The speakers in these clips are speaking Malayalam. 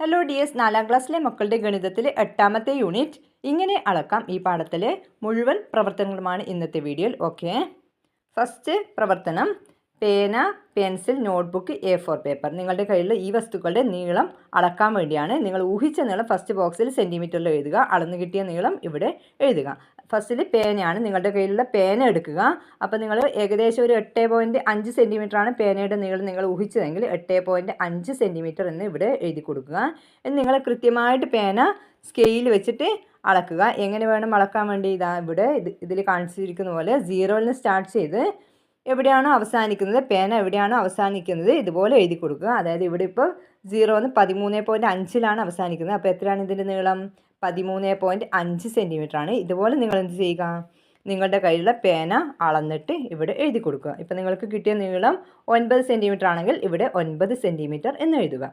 ഹലോ ഡിയേഴ്സ്, 4ാം ക്ലാസ്സിലെ മക്കളുടെ ഗണിതത്തിലെ 8ാമത്തെ യൂണിറ്റ് ഇങ്ങനെ അളക്കാം ഈ പാഠത്തിലെ മുഴുവൻ പ്രവർത്തനങ്ങളുമാണ് ഇന്നത്തെ വീഡിയോയിൽ. ഓക്കെ, ഫസ്റ്റ് പ്രവർത്തനം പേന, പെൻസിൽ, നോട്ട്ബുക്ക്, A4 പേപ്പർ. നിങ്ങളുടെ കയ്യിലുള്ള ഈ വസ്തുക്കളുടെ നീളം അളക്കാൻ വേണ്ടിയാണ്. നിങ്ങൾ ഊഹിച്ച നീളം ഫസ്റ്റ് ബോക്സിൽ സെൻറ്റിമീറ്ററിൽ എഴുതുക, അളന്നു കിട്ടിയ നീളം ഇവിടെ എഴുതുക. ഫസ്റ്റിൽ പേനയാണ്, നിങ്ങളുടെ കയ്യിലുള്ള പേന എടുക്കുക. അപ്പോൾ നിങ്ങൾ ഏകദേശം ഒരു 8.5 സെൻറ്റിമീറ്ററാണ് പേനയുടെ നീളം നിങ്ങൾ ഊഹിച്ചതെങ്കിൽ 8.5 സെൻറ്റിമീറ്റർ എന്ന് ഇവിടെ എഴുതി കൊടുക്കുക. നിങ്ങൾ കൃത്യമായിട്ട് പേന സ്കെയിൽ വെച്ചിട്ട് അളക്കുക. എങ്ങനെ വേണം അളക്കാൻ വേണ്ടി? ഇവിടെ ഇതിൽ കാണിച്ചിരിക്കുന്ന പോലെ 0-ൽ നിന്ന് സ്റ്റാർട്ട് ചെയ്ത് എവിടെയാണോ അവസാനിക്കുന്നത്, പേന എവിടെയാണോ അവസാനിക്കുന്നത് ഇതുപോലെ എഴുതി കൊടുക്കുക. അതായത് ഇവിടെ ഇപ്പോൾ 0 13.5-ലാണ് അവസാനിക്കുന്നത്. അപ്പോൾ എത്രയാണ് ഇതിൻ്റെ നീളം? 13.5 സെൻറ്റിമീറ്ററാണ്. ഇതുപോലെ നിങ്ങൾ എന്ത് ചെയ്യുക? നിങ്ങളുടെ കയ്യിലുള്ള പേന അളന്നിട്ട് ഇവിടെ എഴുതി കൊടുക്കുക. ഇപ്പോൾ നിങ്ങൾക്ക് കിട്ടിയ നീളം 9 സെൻറ്റിമീറ്റർ ആണെങ്കിൽ ഇവിടെ 9 സെൻറ്റിമീറ്റർ എന്ന് എഴുതുക.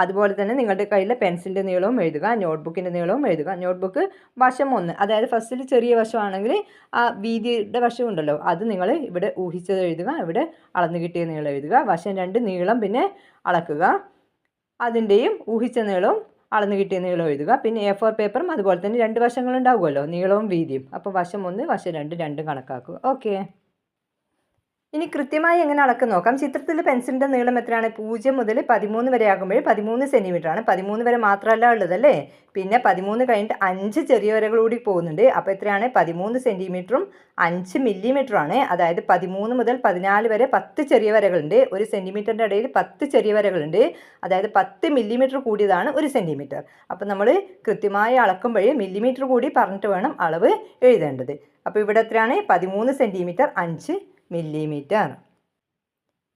അതുപോലെ തന്നെ നിങ്ങളുടെ കയ്യിലെ പെൻസിലിൻ്റെ നീളവും എഴുതുക, നോട്ട്ബുക്കിൻ്റെ നീളവും എഴുതുക. നോട്ട്ബുക്ക് വശം 1, അതായത് ഫസ്റ്റിൽ ചെറിയ വശമാണെങ്കിൽ ആ വീതിയുടെ വശം ഉണ്ടല്ലോ, അത് നിങ്ങൾ ഇവിടെ ഊഹിച്ചത് എഴുതുക, ഇവിടെ അളന്നു കിട്ടിയ നീളം എഴുതുക. വശം 2 നീളം പിന്നെ അളക്കുക, അതിൻ്റെയും ഊഹിച്ച നീളവും അളന്നു കിട്ടിയ നീളം എഴുതുക. പിന്നെ A4 പേപ്പറും അതുപോലെ തന്നെ 2 വശങ്ങളുണ്ടാവുമല്ലോ, നീളവും വീതിയും. അപ്പോൾ വശം 1 വശം 2 രണ്ടും കണക്കാക്കുക. ഓക്കെ, ഇനി കൃത്യമായി എങ്ങനെ അളക്കം നോക്കാം. ചിത്രത്തിൽ പെൻസിലിൻ്റെ നീളം എത്രയാണ്? 0 മുതൽ 13 വരെ ആകുമ്പോൾ 13 സെൻറ്റിമീറ്ററാണ്. 13 വരെ മാത്രമല്ല ഉള്ളതല്ലേ, പിന്നെ 13 കഴിഞ്ഞിട്ട് 5 ചെറിയ വരകൾ കൂടി പോകുന്നുണ്ട്. അപ്പോൾ എത്രയാണ്? 13 സെൻറ്റിമീറ്ററും 5 മില്ലിമീറ്ററുമാണ്. അതായത് 13 മുതൽ 14 വരെ 10 ചെറിയ വരകളുണ്ട്. ഒരു സെൻറ്റിമീറ്ററിൻ്റെ ഇടയിൽ 10 ചെറിയ വരകളുണ്ട്. അതായത് 10 മില്ലിമീറ്റർ കൂടിയതാണ് ഒരു സെൻറ്റിമീറ്റർ. അപ്പോൾ നമ്മൾ കൃത്യമായി അളക്കുമ്പോൾ മില്ലിമീറ്റർ കൂടി പറഞ്ഞിട്ട് വേണം അളവ് എഴുതേണ്ടത്. അപ്പോൾ ഇവിടെ എത്രയാണ്? 13 സെൻറ്റിമീറ്റർ 5 മില്ലിമീറ്റർ.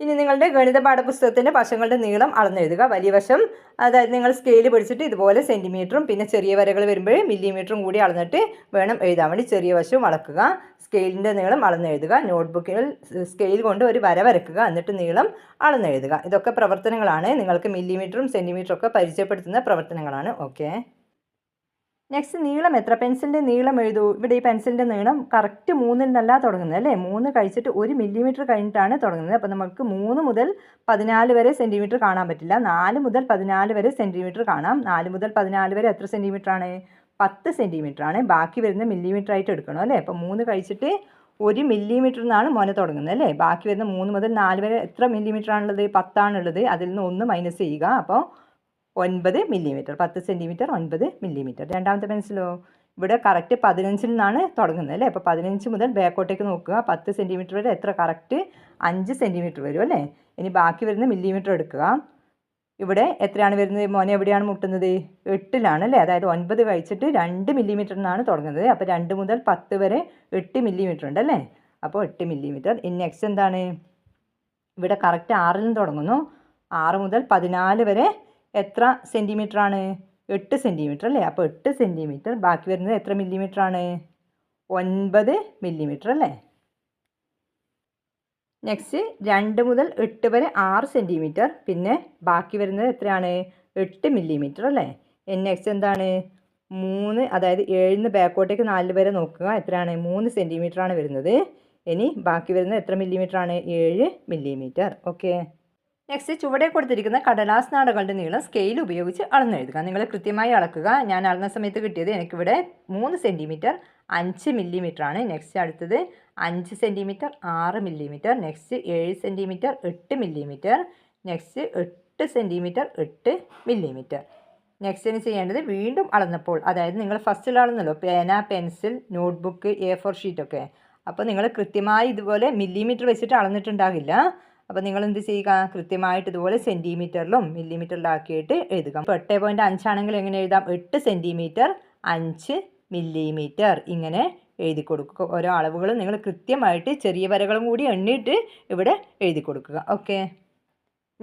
ഇനി നിങ്ങളുടെ ഗണിത പാഠപുസ്തകത്തിൻ്റെ വശങ്ങളുടെ നീളം അളന്നെഴുതുക. വലിയ വശം, അതായത് നിങ്ങൾ സ്കെയിൽ പിടിച്ചിട്ട് ഇതുപോലെ സെൻറ്റിമീറ്ററും പിന്നെ ചെറിയ വരകൾ വരുമ്പോൾ മില്ലിമീറ്ററും കൂടി അളന്നിട്ട് വേണം എഴുതാൻ വേണ്ടി ചെറിയ വശവും അളക്കുക. സ്കെയിലിൻ്റെ നീളം അളന്നെഴുതുക. നോട്ട്ബുക്കിൽ സ്കെയിൽ കൊണ്ട് ഒരു വര വരയ്ക്കുക, എന്നിട്ട് നീളം അളന്നെഴുതുക. ഇതൊക്കെ പ്രവർത്തനങ്ങളാണ്, നിങ്ങൾക്ക് മില്ലിമീറ്ററും സെൻറ്റിമീറ്ററും ഒക്കെ പരിചയപ്പെടുത്തുന്ന പ്രവർത്തനങ്ങളാണ്. ഓക്കെ, നെക്സ്റ്റ് നീളം എത്ര? പെൻസിലിൻ്റെ നീളം എഴുതൂ. ഇവിടെ ഈ പെൻസിലിൻ്റെ നീളം കറക്റ്റ് 3-ൽ നിന്നല്ല തുടങ്ങുന്നത് അല്ലേ, 3 കഴിച്ചിട്ട് 1 മില്ലിമീറ്റർ കഴിഞ്ഞിട്ടാണ് തുടങ്ങുന്നത്. അപ്പോൾ നമുക്ക് 3 മുതൽ 14 വരെ സെൻറ്റിമീറ്റർ കാണാൻ പറ്റില്ല, 4 മുതൽ 14 വരെ സെൻറ്റിമീറ്റർ കാണാം. 4 മുതൽ 14 വരെ എത്ര സെൻറ്റിമീറ്ററാണ്? 10 സെൻറ്റിമീറ്ററാണ്. ബാക്കി വരുന്ന മില്ലിമീറ്റർ ആയിട്ട് എടുക്കണം അല്ലേ. അപ്പോൾ 3 കഴിച്ചിട്ട് 1 മില്ലിമീറ്റർ നിന്നാണ് മോനെ തുടങ്ങുന്നത് അല്ലേ. ബാക്കി വരുന്ന 3 മുതൽ 4 വരെ എത്ര മില്ലിമീറ്റർ ആണുള്ളത്? 10 ആണുള്ളത്. അതിൽ നിന്ന് 1 മൈനസ് ചെയ്യുക. അപ്പോൾ 9 മില്ലിമീറ്റർ. 10 centimetre 9 millimetre. രണ്ടാമത്തെ പെൻസിലോ? ഇവിടെ കറക്റ്റ് 15-ൽ നിന്നാണ് തുടങ്ങുന്നത് അല്ലേ. അപ്പോൾ 15 മുതൽ ബാക്കോട്ടേക്ക് നോക്കുക. 10 സെൻറ്റിമീറ്റർ വരെ എത്ര? കറക്റ്റ് 5 സെൻറ്റിമീറ്റർ വരും അല്ലേ. ഇനി ബാക്കി വരുന്ന മില്ലിമീറ്റർ എടുക്കുക. ഇവിടെ എത്രയാണ് വരുന്നത്? മോനെ എവിടെയാണ് മുട്ടുന്നത്? 8-ലാണ് അല്ലേ. അതായത് 9 കഴിച്ചിട്ട് 2 മില്ലിമീറ്റർ നിന്നാണ് തുടങ്ങുന്നത്. അപ്പോൾ 2 മുതൽ 10 വരെ 8 മില്ലിമീറ്റർ ഉണ്ട് അല്ലേ. അപ്പോൾ 8 മില്ലിമീറ്റർ. ഇനി നെക്സ്റ്റ് എന്താണ്? ഇവിടെ കറക്റ്റ് 6-ൽ നിന്ന് തുടങ്ങുന്നു. 6 മുതൽ 14 വരെ എത്ര സെൻറ്റിമീറ്ററാണ്? 8 സെൻറ്റിമീറ്റർ അല്ലേ. അപ്പോൾ 8 സെൻറ്റിമീറ്റർ. ബാക്കി വരുന്നത് എത്ര മില്ലിമീറ്ററാണ്? 9 മില്ലിമീറ്റർ അല്ലേ. നെക്സ്റ്റ് 2 മുതൽ 8 വരെ 6 സെൻറ്റിമീറ്റർ. പിന്നെ ബാക്കി വരുന്നത് എത്രയാണ്? 8 മില്ലിമീറ്റർ അല്ലേ. നെക്സ്റ്റ് എന്താണ്? 3, അതായത് 7-ൽ നിന്ന് ബാക്കോട്ടേക്ക് 4 വരെ നോക്കുക. എത്രയാണ്? 3 സെൻറ്റിമീറ്ററാണ് വരുന്നത്. ഇനി ബാക്കി വരുന്നത് എത്ര മില്ലിമീറ്ററാണ്? 7 മില്ലിമീറ്റർ. ഓക്കെ, നെക്സ്റ്റ് ചുവടെ കൊടുത്തിരിക്കുന്ന കടലാസ് നാടകളുടെ നീളം സ്കെയിൽ ഉപയോഗിച്ച് അളന്നെഴുതുക. നിങ്ങൾ കൃത്യമായി അളക്കുക. ഞാൻ അളന്ന സമയത്ത് കിട്ടിയത് എനിക്കിവിടെ 3 സെൻറ്റിമീറ്റർ 5 മില്ലിമീറ്ററാണ്. നെക്സ്റ്റ് അടുത്തത് 5 centimetre 6 millimetre. Next 7 centimetre 8 millimetre. Next 8 centimetre 8 millimetre. നെക്സ്റ്റിന് ചെയ്യേണ്ടത് വീണ്ടും അളന്നപ്പോൾ, അതായത് നിങ്ങൾ ഫസ്റ്റിൽ അളന്നല്ലോ പേന, പെൻസിൽ, നോട്ട്ബുക്ക്, A4 ഷീറ്റൊക്കെ. അപ്പോൾ നിങ്ങൾ കൃത്യമായി ഇതുപോലെ മില്ലിമീറ്റർ വെച്ചിട്ട് അളന്നിട്ടുണ്ടാകില്ല. അപ്പോൾ നിങ്ങൾ എന്ത് ചെയ്യുക? കൃത്യമായിട്ട് ഇതുപോലെ സെൻറ്റിമീറ്ററിലും മില്ലിമീറ്ററിലാക്കിയിട്ട് എഴുതുക. അപ്പോൾ 8.5 ആണെങ്കിൽ എങ്ങനെ എഴുതാം? 8 സെൻറ്റിമീറ്റർ 5 മില്ലിമീറ്റർ ഇങ്ങനെ എഴുതി കൊടുക്കുക. ഓരോ അളവുകളും നിങ്ങൾ കൃത്യമായിട്ട് ചെറിയ വരകളും കൂടി എണ്ണിയിട്ട് ഇവിടെ എഴുതി കൊടുക്കുക. Okay,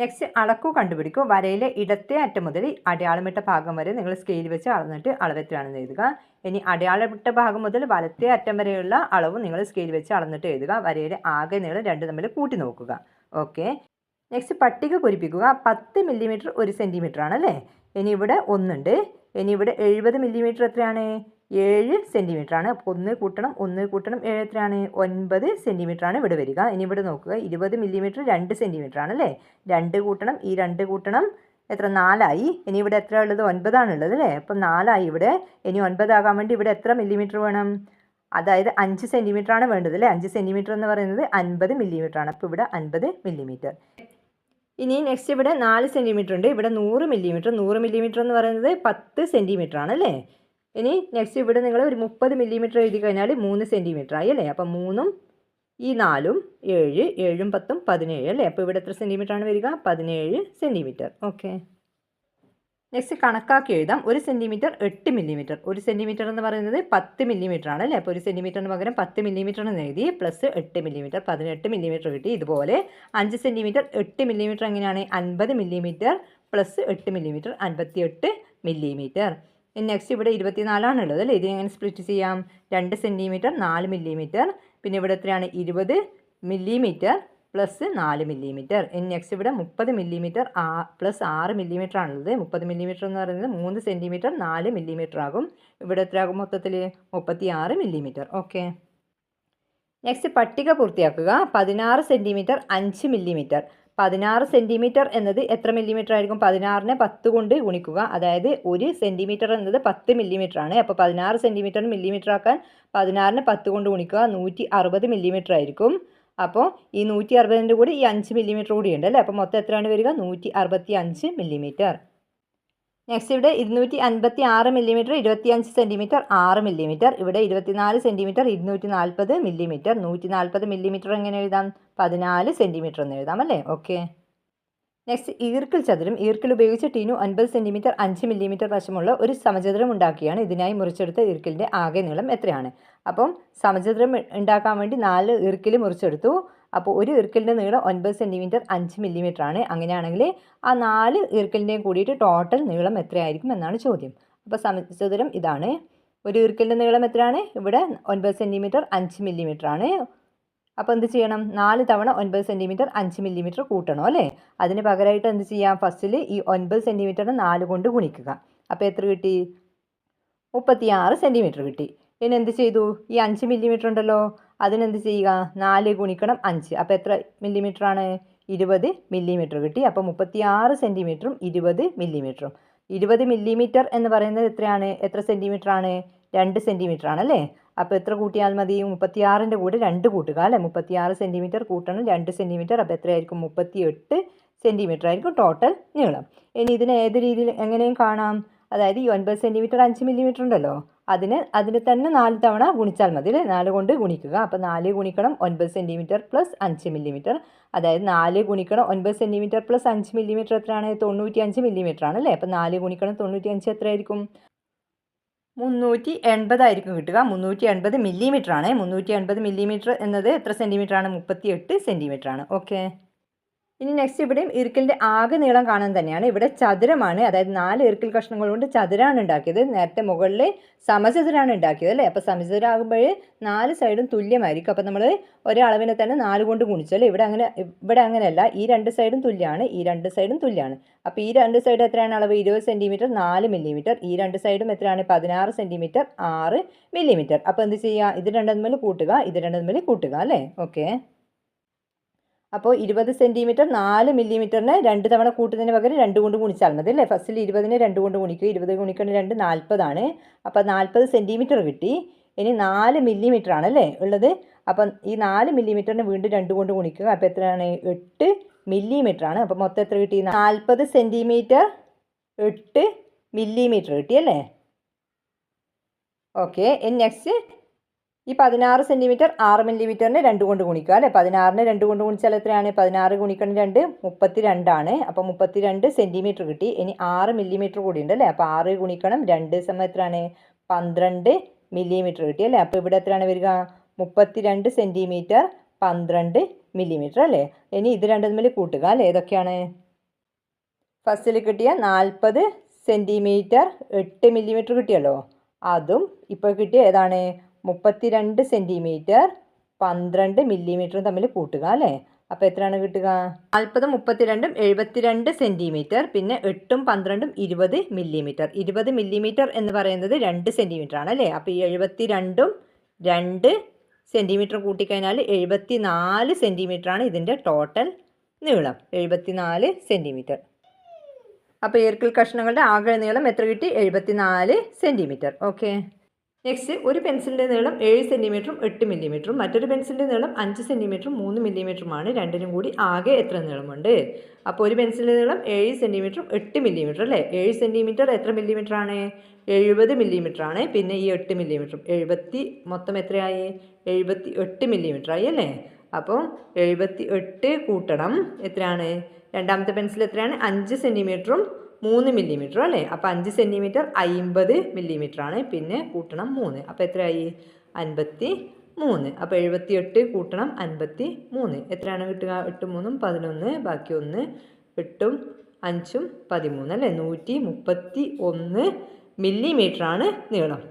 next അളക്കു കണ്ടുപിടിക്കൂ. വരയിലെ ഇടത്തെ അറ്റം മുതൽ അടയാളമിട്ട ഭാഗം വരെ നിങ്ങൾ സ്കെയിൽ വെച്ച് അളന്നിട്ട് അളവെത്രയാണെന്ന് എഴുതുക. ഇനി അടയാളമിട്ട ഭാഗം മുതൽ വലത്തെ അറ്റം വരെയുള്ള അളവ് നിങ്ങൾ സ്കെയിൽ വെച്ച് അളന്നിട്ട് എഴുതുക. വരയുടെ ആകെ നീളം 2 തമ്മിൽ കൂട്ടി നോക്കുക. ഓക്കെ, നെക്സ്റ്റ് പട്ടിക പൂരിപ്പിക്കുക. 10 മില്ലിമീറ്റർ 1 സെൻറ്റിമീറ്റർ ആണല്ലേ. ഇനി ഇവിടെ 1 ഉണ്ട്. ഇനി ഇവിടെ 70 മില്ലിമീറ്റർ എത്രയാണ്? 7 സെൻറ്റിമീറ്ററാണ്. അപ്പോൾ 1 കൂട്ടണം 1 കൂട്ടണം 7 എത്രയാണ്? 9 സെൻറ്റിമീറ്ററാണ് ഇവിടെ വരിക. ഇനി ഇവിടെ നോക്കുക, 20 മില്ലിമീറ്റർ 2 സെൻറ്റിമീറ്റർ ആണല്ലേ. 2 കൂട്ടണം ഈ 2 കൂട്ടണം എത്ര 4 ഇനി ഇവിടെ എത്ര ഉള്ളത് 9 ഉള്ളത് അല്ലേ. അപ്പം 4 ഇവിടെ. ഇനി 9 വേണ്ടി ഇവിടെ എത്ര മില്ലിമീറ്റർ വേണം? അതായത് 5 സെൻറ്റിമീറ്റർ ആണ് വേണ്ടത് അല്ലേ. 5 സെൻറ്റിമീറ്റർ എന്ന് പറയുന്നത് 50 മില്ലിമീറ്റർ ആണ്. അപ്പോൾ ഇവിടെ 50 മില്ലിമീറ്റർ. ഇനി നെക്സ്റ്റ് ഇവിടെ 4 സെൻറ്റിമീറ്റർ ഉണ്ട്. ഇവിടെ 100 മില്ലിമീറ്റർ. 100 മില്ലിമീറ്റർ എന്ന് പറയുന്നത് 10 സെൻറ്റിമീറ്റർ ആണ് അല്ലേ. ഇനി നെക്സ്റ്റ് ഇവിടെ നിങ്ങൾ ഒരു 30 മില്ലിമീറ്റർ എഴുതി കഴിഞ്ഞാൽ 3 സെൻറ്റിമീറ്റർ ആയി അല്ലേ. അപ്പം 3ഉം ഈ 4ഉം 7, 7ഉം 10ഉം 17 അല്ലേ. അപ്പോൾ ഇവിടെ എത്ര സെൻറ്റിമീറ്റർ ആണ് വരിക? 17 സെൻറ്റിമീറ്റർ. ഓക്കെ. നെക്സ്റ്റ് കണക്കാക്കി എഴുതാം. 1 സെൻറ്റിമീറ്റർ 8 മില്ലിമീറ്റർ. 1 സെൻറ്റിമീറ്റർ എന്ന് പറയുന്നത് 10 മില്ലിമീറ്റർ ആണ് അല്ലേ. അപ്പോൾ 1 സെൻറ്റിമീറ്ററിന് പകരം 10 മില്ലിമീറ്റർ എന്ന് എഴുതി. പ്ലസ് 8 മില്ലിമീറ്റർ 18 മില്ലിമീറ്റർ കിട്ടി. ഇതുപോലെ 5 സെൻറ്റിമീറ്റർ 8 മില്ലിമീറ്റർ എങ്ങനെയാണ്? 50 millimetre plus 8 millimetre 58 millimetre. Next ഇവിടെ 24 ഉള്ളത് അല്ലേ. ഇതിനെങ്ങനെ സ്പ്ലിറ്റ് ചെയ്യാം? 2 സെൻറ്റിമീറ്റർ 4 മില്ലിമീറ്റർ. പിന്നെ ഇവിടെ എത്രയാണ്? 20 മില്ലിമീറ്റർ പ്ലസ് 4 മില്ലിമീറ്റർ. ഇനി നെക്സ്റ്റ് ഇവിടെ 30 മില്ലിമീറ്റർ പ്ലസ് 6 മില്ലിമീറ്റർ ആണുള്ളത്. 30 മില്ലിമീറ്റർ എന്ന് പറയുന്നത് 3 സെൻറ്റിമീറ്റർ 4 മില്ലിമീറ്റർ ആകും. ഇവിടെ എത്രയാകും മൊത്തത്തിൽ? 36 മില്ലിമീറ്റർ. ഓക്കെ. നെക്സ്റ്റ് പട്ടിക പൂർത്തിയാക്കുക. 16 സെൻറ്റിമീറ്റർ 5 മില്ലിമീറ്റർ. 16 സെൻറ്റിമീറ്റർ എന്നത് എത്ര മില്ലിമീറ്റർ ആയിരിക്കും? 16നെ 10 കൊണ്ട് ഗുണിക്കുക. അതായത് 1 സെൻറ്റിമീറ്റർ എന്നത് 10 മില്ലിമീറ്റർ ആണ്. അപ്പോൾ 16 സെൻറ്റിമീറ്റർ മില്ലിമീറ്റർ ആക്കാൻ 16നെ 10 കൊണ്ട് ഗുണിക്കുക. 160 മില്ലിമീറ്റർ ആയിരിക്കും. അപ്പോൾ ഈ 160ൻ്റെ കൂടി ഈ 5 മില്ലിമീറ്റർ കൂടി ഉണ്ട് അല്ലേ. അപ്പോൾ മൊത്തം എത്രയാണ് വരിക? 165 മില്ലിമീറ്റർ. നെക്സ്റ്റ് ഇവിടെ 256 മില്ലിമീറ്റർ 25 സെൻറ്റിമീറ്റർ 6 മില്ലിമീറ്റർ. ഇവിടെ 24 സെൻറ്റിമീറ്റർ 240 മില്ലിമീറ്റർ. 140 മില്ലിമീറ്റർ എങ്ങനെ എഴുതാം? 14 സെൻറ്റിമീറ്റർ എന്ന് എഴുതാം അല്ലേ. ഓക്കെ. നെക്സ്റ്റ് ഈർക്കിൽ ചതുരം. ഈർക്കിൽ ഉപയോഗിച്ച് ടീനു 9 സെൻറ്റിമീറ്റർ 5 മില്ലിമീറ്റർ വശമുള്ള ഒരു സമചതുരം ഉണ്ടാക്കിയാണ്. ഇതിനായി മുറിച്ചെടുത്ത ഈർക്കിലിൻ്റെ ആകെ നീളം എത്രയാണ്? അപ്പം സമചതുരം ഉണ്ടാക്കാൻ വേണ്ടി 4 ഈർക്കിൽ മുറിച്ചെടുത്തു. അപ്പോൾ ഒരു ഈർക്കിലിൻ്റെ നീളം 9 സെൻറ്റിമീറ്റർ 5 മില്ലിമീറ്റർ ആണ്. അങ്ങനെയാണെങ്കിൽ ആ 4 ഈർക്കിലിൻ്റെയും കൂടിയിട്ട് ടോട്ടൽ നീളം എത്രയായിരിക്കും എന്നാണ് ചോദ്യം. അപ്പോൾ സമചതുരം ഇതാണ്. ഒരു ഈർക്കിലിൻ്റെ നീളം എത്രയാണ്? ഇവിടെ 9 സെൻറ്റിമീറ്റർ 5 മില്ലിമീറ്റർ ആണ്. അപ്പോൾ എന്ത് ചെയ്യണം? 4 തവണ 9 സെൻറ്റിമീറ്റർ 5 മില്ലിമീറ്റർ കൂട്ടണം അല്ലേ. അതിന് പകരമായിട്ട് എന്ത് ചെയ്യാം? ഫസ്റ്റിൽ ഈ 9 സെൻറ്റിമീറ്ററിന് 4 കൊണ്ട് ഗുണിക്കുക. അപ്പോൾ എത്ര കിട്ടി? 36 സെൻറ്റിമീറ്റർ കിട്ടി. ഇനി എന്ത് ചെയ്തു? ഈ 5 മില്ലിമീറ്റർ ഉണ്ടല്ലോ, അതിനെന്ത് ചെയ്യുക? 4 ഗുണിക്കണം 5. അപ്പോൾ എത്ര മില്ലിമീറ്റർ ആണ്? 20 മില്ലിമീറ്റർ കിട്ടി. അപ്പോൾ 36 സെൻറ്റിമീറ്ററും 20 മില്ലിമീറ്ററും. 20 മില്ലിമീറ്റർ എന്ന് പറയുന്നത് എത്രയാണ്? എത്ര സെൻറ്റിമീറ്റർ ആണ്? 2 സെൻറ്റിമീറ്റർ ആണല്ലേ. അപ്പോൾ എത്ര കൂട്ടിയാൽ മതി? 36ൻ്റെ കൂടെ 2 കൂട്ടുക അല്ലേ. 36 സെൻറ്റിമീറ്റർ കൂട്ടണം 2 സെൻറ്റിമീറ്റർ. അപ്പോൾ എത്രയായിരിക്കും? 38 സെൻറ്റിമീറ്റർ ആയിരിക്കും ടോട്ടൽ നീളം. ഇനി ഇതിനെ ഏത് രീതിയിൽ എങ്ങനെയും കാണാം? അതായത് ഈ 9 സെൻറ്റിമീറ്റർ 5 മില്ലിമീറ്റർ ഉണ്ടല്ലോ, അതിനെ തന്നെ 4 തവണ ഗുണിച്ചാൽ മതി അല്ലേ. 4 കൊണ്ട് ഗുണിക്കുക. അപ്പോൾ 4 ഗുണിക്കണം 9 സെൻറ്റിമീറ്റർ പ്ലസ് 5 മില്ലിമീറ്റർ. അതായത് 4 ഗുണിക്കണം 9 സെൻറ്റിമീറ്റർ പ്ലസ് 5 മില്ലിമീറ്റർ എത്രയാണ്? 95 മില്ലിമീറ്റർ ആണ് അല്ലേ. അപ്പോൾ 4 ഗുണിക്കണം 95 എത്രയായിരിക്കും? 380 ആയിരിക്കും കിട്ടുക. 380 മില്ലിമീറ്റർ ആണ്. 380 മില്ലിമീറ്റർ എന്നത് എത്ര സെൻറ്റിമീറ്റർ ആണ്? 38 സെൻറ്റിമീറ്റർ ആണ്. ഓക്കെ. ഇനി നെക്സ്റ്റ് ഇവിടെയും ഈർക്കിലിൻ്റെ ആകെ നീളം കാണാൻ തന്നെയാണ്. ഇവിടെ ചതുരമാണ്, അതായത് 4 ഈർക്കിൽ കഷ്ണങ്ങൾ കൊണ്ട് ചതുരമാണ് ഉണ്ടാക്കിയത്. നേരത്തെ മുകളിൽ സമചതുരമാണ് ഉണ്ടാക്കിയത് അല്ലേ. അപ്പോൾ സമചതുരം ആകുമ്പോൾ 4 സൈഡും തുല്യമായിരിക്കും. അപ്പോൾ നമ്മൾ ഒരളവിനെ തന്നെ 4 കൊണ്ട് ഗുണിച്ചല്ലേ. ഇവിടെ അങ്ങനെയല്ല. ഈ 2 സൈഡും തുല്യമാണ്, ഈ 2 സൈഡും തുല്യമാണ്. അപ്പോൾ ഈ 2 സൈഡ് എത്രയാണ് അളവ്? 20 സെൻറ്റിമീറ്റർ 4 മില്ലിമീറ്റർ. ഈ 2 സൈഡും എത്രയാണ്? 16 സെൻറ്റിമീറ്റർ 6 മില്ലിമീറ്റർ. അപ്പോൾ എന്ത് ചെയ്യുക? ഇത് രണ്ടും തമ്മിൽ കൂട്ടുക, ഇത് രണ്ടും തമ്മിൽ കൂട്ടുക അല്ലേ. ഓക്കെ. അപ്പോൾ 20 സെൻറ്റിമീറ്റർ 4 മില്ലിമീറ്ററിന് 2 തവണ കൂട്ടുന്നതിന് പകരം 2 കൊണ്ട് ഗുണിച്ചാൽ മതി അല്ലേ. ഫസ്റ്റിൽ 20നെ 2 കൊണ്ട് ഗുണിക്കുക. 20 ഗുണിക്കുന്ന 2 40 ആണ്. അപ്പോൾ 40 സെൻറ്റിമീറ്റർ കിട്ടി. ഇനി 4 മില്ലിമീറ്റർ ആണല്ലേ ഉള്ളത്. അപ്പം ഈ 4 മില്ലിമീറ്ററിന് വീണ്ടും 2 കൊണ്ട് ഗുണിക്കുക. അപ്പോൾ എത്രയാണ്? 8 മില്ലിമീറ്റർ ആണ്. അപ്പോൾ മൊത്തം എത്ര കിട്ടി? 40 സെൻറ്റിമീറ്റർ 8 മില്ലിമീറ്റർ കിട്ടിയല്ലേ. ഓക്കെ. ഇനി നെക്സ്റ്റ് ഈ 16 സെൻറ്റിമീറ്റർ 6 മില്ലിമീറ്ററിന് 2 കൊണ്ട് ഗുണിക്കുക അല്ലേ. 16നെ 2 കൊണ്ട് ഗുണിച്ചാൽ എത്രയാണ്? 16 ഗുണിക്കണം 2 32 ആണ്. അപ്പോൾ 32 സെൻറ്റിമീറ്റർ കിട്ടി. ഇനി 6 മില്ലിമീറ്റർ കൂടി ഉണ്ട് അല്ലേ. അപ്പോൾ 6 ഗുണിക്കണം 2 സമയം എത്രയാണ്? 12 മില്ലിമീറ്റർ കിട്ടി അല്ലേ. അപ്പോൾ ഇവിടെ എത്രയാണ് വരിക? 32 സെൻറ്റിമീറ്റർ 12 മില്ലിമീറ്റർ അല്ലേ. ഇനി ഇത് രണ്ടും തമ്മിൽ കൂട്ടുക അല്ലേ. ഏതൊക്കെയാണ്? ഫസ്റ്റിൽ കിട്ടിയ 40 സെൻറ്റിമീറ്റർ 8 മില്ലിമീറ്റർ കിട്ടിയല്ലോ, അതും ഇപ്പോൾ കിട്ടിയ ഏതാണ്? 32 സെൻറ്റിമീറ്റർ 12 മില്ലിമീറ്ററും തമ്മിൽ കൂട്ടുക അല്ലേ. അപ്പോൾ എത്രയാണ് കിട്ടുക? 40 32 72 സെൻറ്റിമീറ്റർ, പിന്നെ 8ഉം 12ഉം 20 മില്ലിമീറ്റർ. 20 മില്ലിമീറ്റർ എന്ന് പറയുന്നത് 2 സെൻറ്റിമീറ്റർ ആണ് അല്ലേ. അപ്പോൾ ഈ 72ഉം 2 സെൻറ്റിമീറ്റർ കൂട്ടിക്കഴിഞ്ഞാൽ 74 സെൻറ്റിമീറ്റർ ആണ് ഇതിൻ്റെ ടോട്ടൽ നീളം. 74 സെൻറ്റിമീറ്റർ. അപ്പോൾ ഈർക്കിൽ കഷ്ണങ്ങളുടെ ആകെ നീളം എത്ര കിട്ടി? 74 സെൻറ്റിമീറ്റർ. ഓക്കെ. നെക്സ്റ്റ്, ഒരു പെൻസിലിൻ്റെ നീളം 7 സെൻറ്റിമീറ്ററും 8 മില്ലിമീറ്ററും മറ്റൊരു പെൻസിലിൻ്റെ നീളം 5 സെൻറ്റിമീറ്ററും 3 മില്ലിമീറ്ററുമാണ്. രണ്ടിനും കൂടി ആകെ എത്ര നീളമുണ്ട്? അപ്പോൾ ഒരു പെൻസിലിൻ്റെ നീളം 7 സെൻറ്റിമീറ്ററും 8 മില്ലിമീറ്റർ അല്ലേ? 7 സെൻറ്റിമീറ്റർ എത്ര മില്ലിമീറ്ററാണ്? 70 മില്ലിമീറ്ററാണ്. പിന്നെ ഈ 8 മില്ലിമീറ്ററും മൊത്തം എത്രയായി? 78 മില്ലിമീറ്ററായി അല്ലേ? അപ്പോൾ 78 കൂട്ടണം എത്രയാണ്? രണ്ടാമത്തെ പെൻസിൽ എത്രയാണ്? 5 സെൻറ്റിമീറ്ററും 3 മില്ലിമീറ്ററും അല്ലേ? അപ്പോൾ 5 സെൻറ്റിമീറ്റർ 50 മില്ലിമീറ്ററാണ്. പിന്നെ കൂട്ടണം 3, അപ്പോൾ എത്രയായി? 53. അപ്പോൾ 78 കൂട്ടണം 53 എത്രയാണ് കിട്ടുക? 8 3 11, ബാക്കി 1, 8 5 13 അല്ലേ? 131 മില്ലിമീറ്ററാണ് നീളം.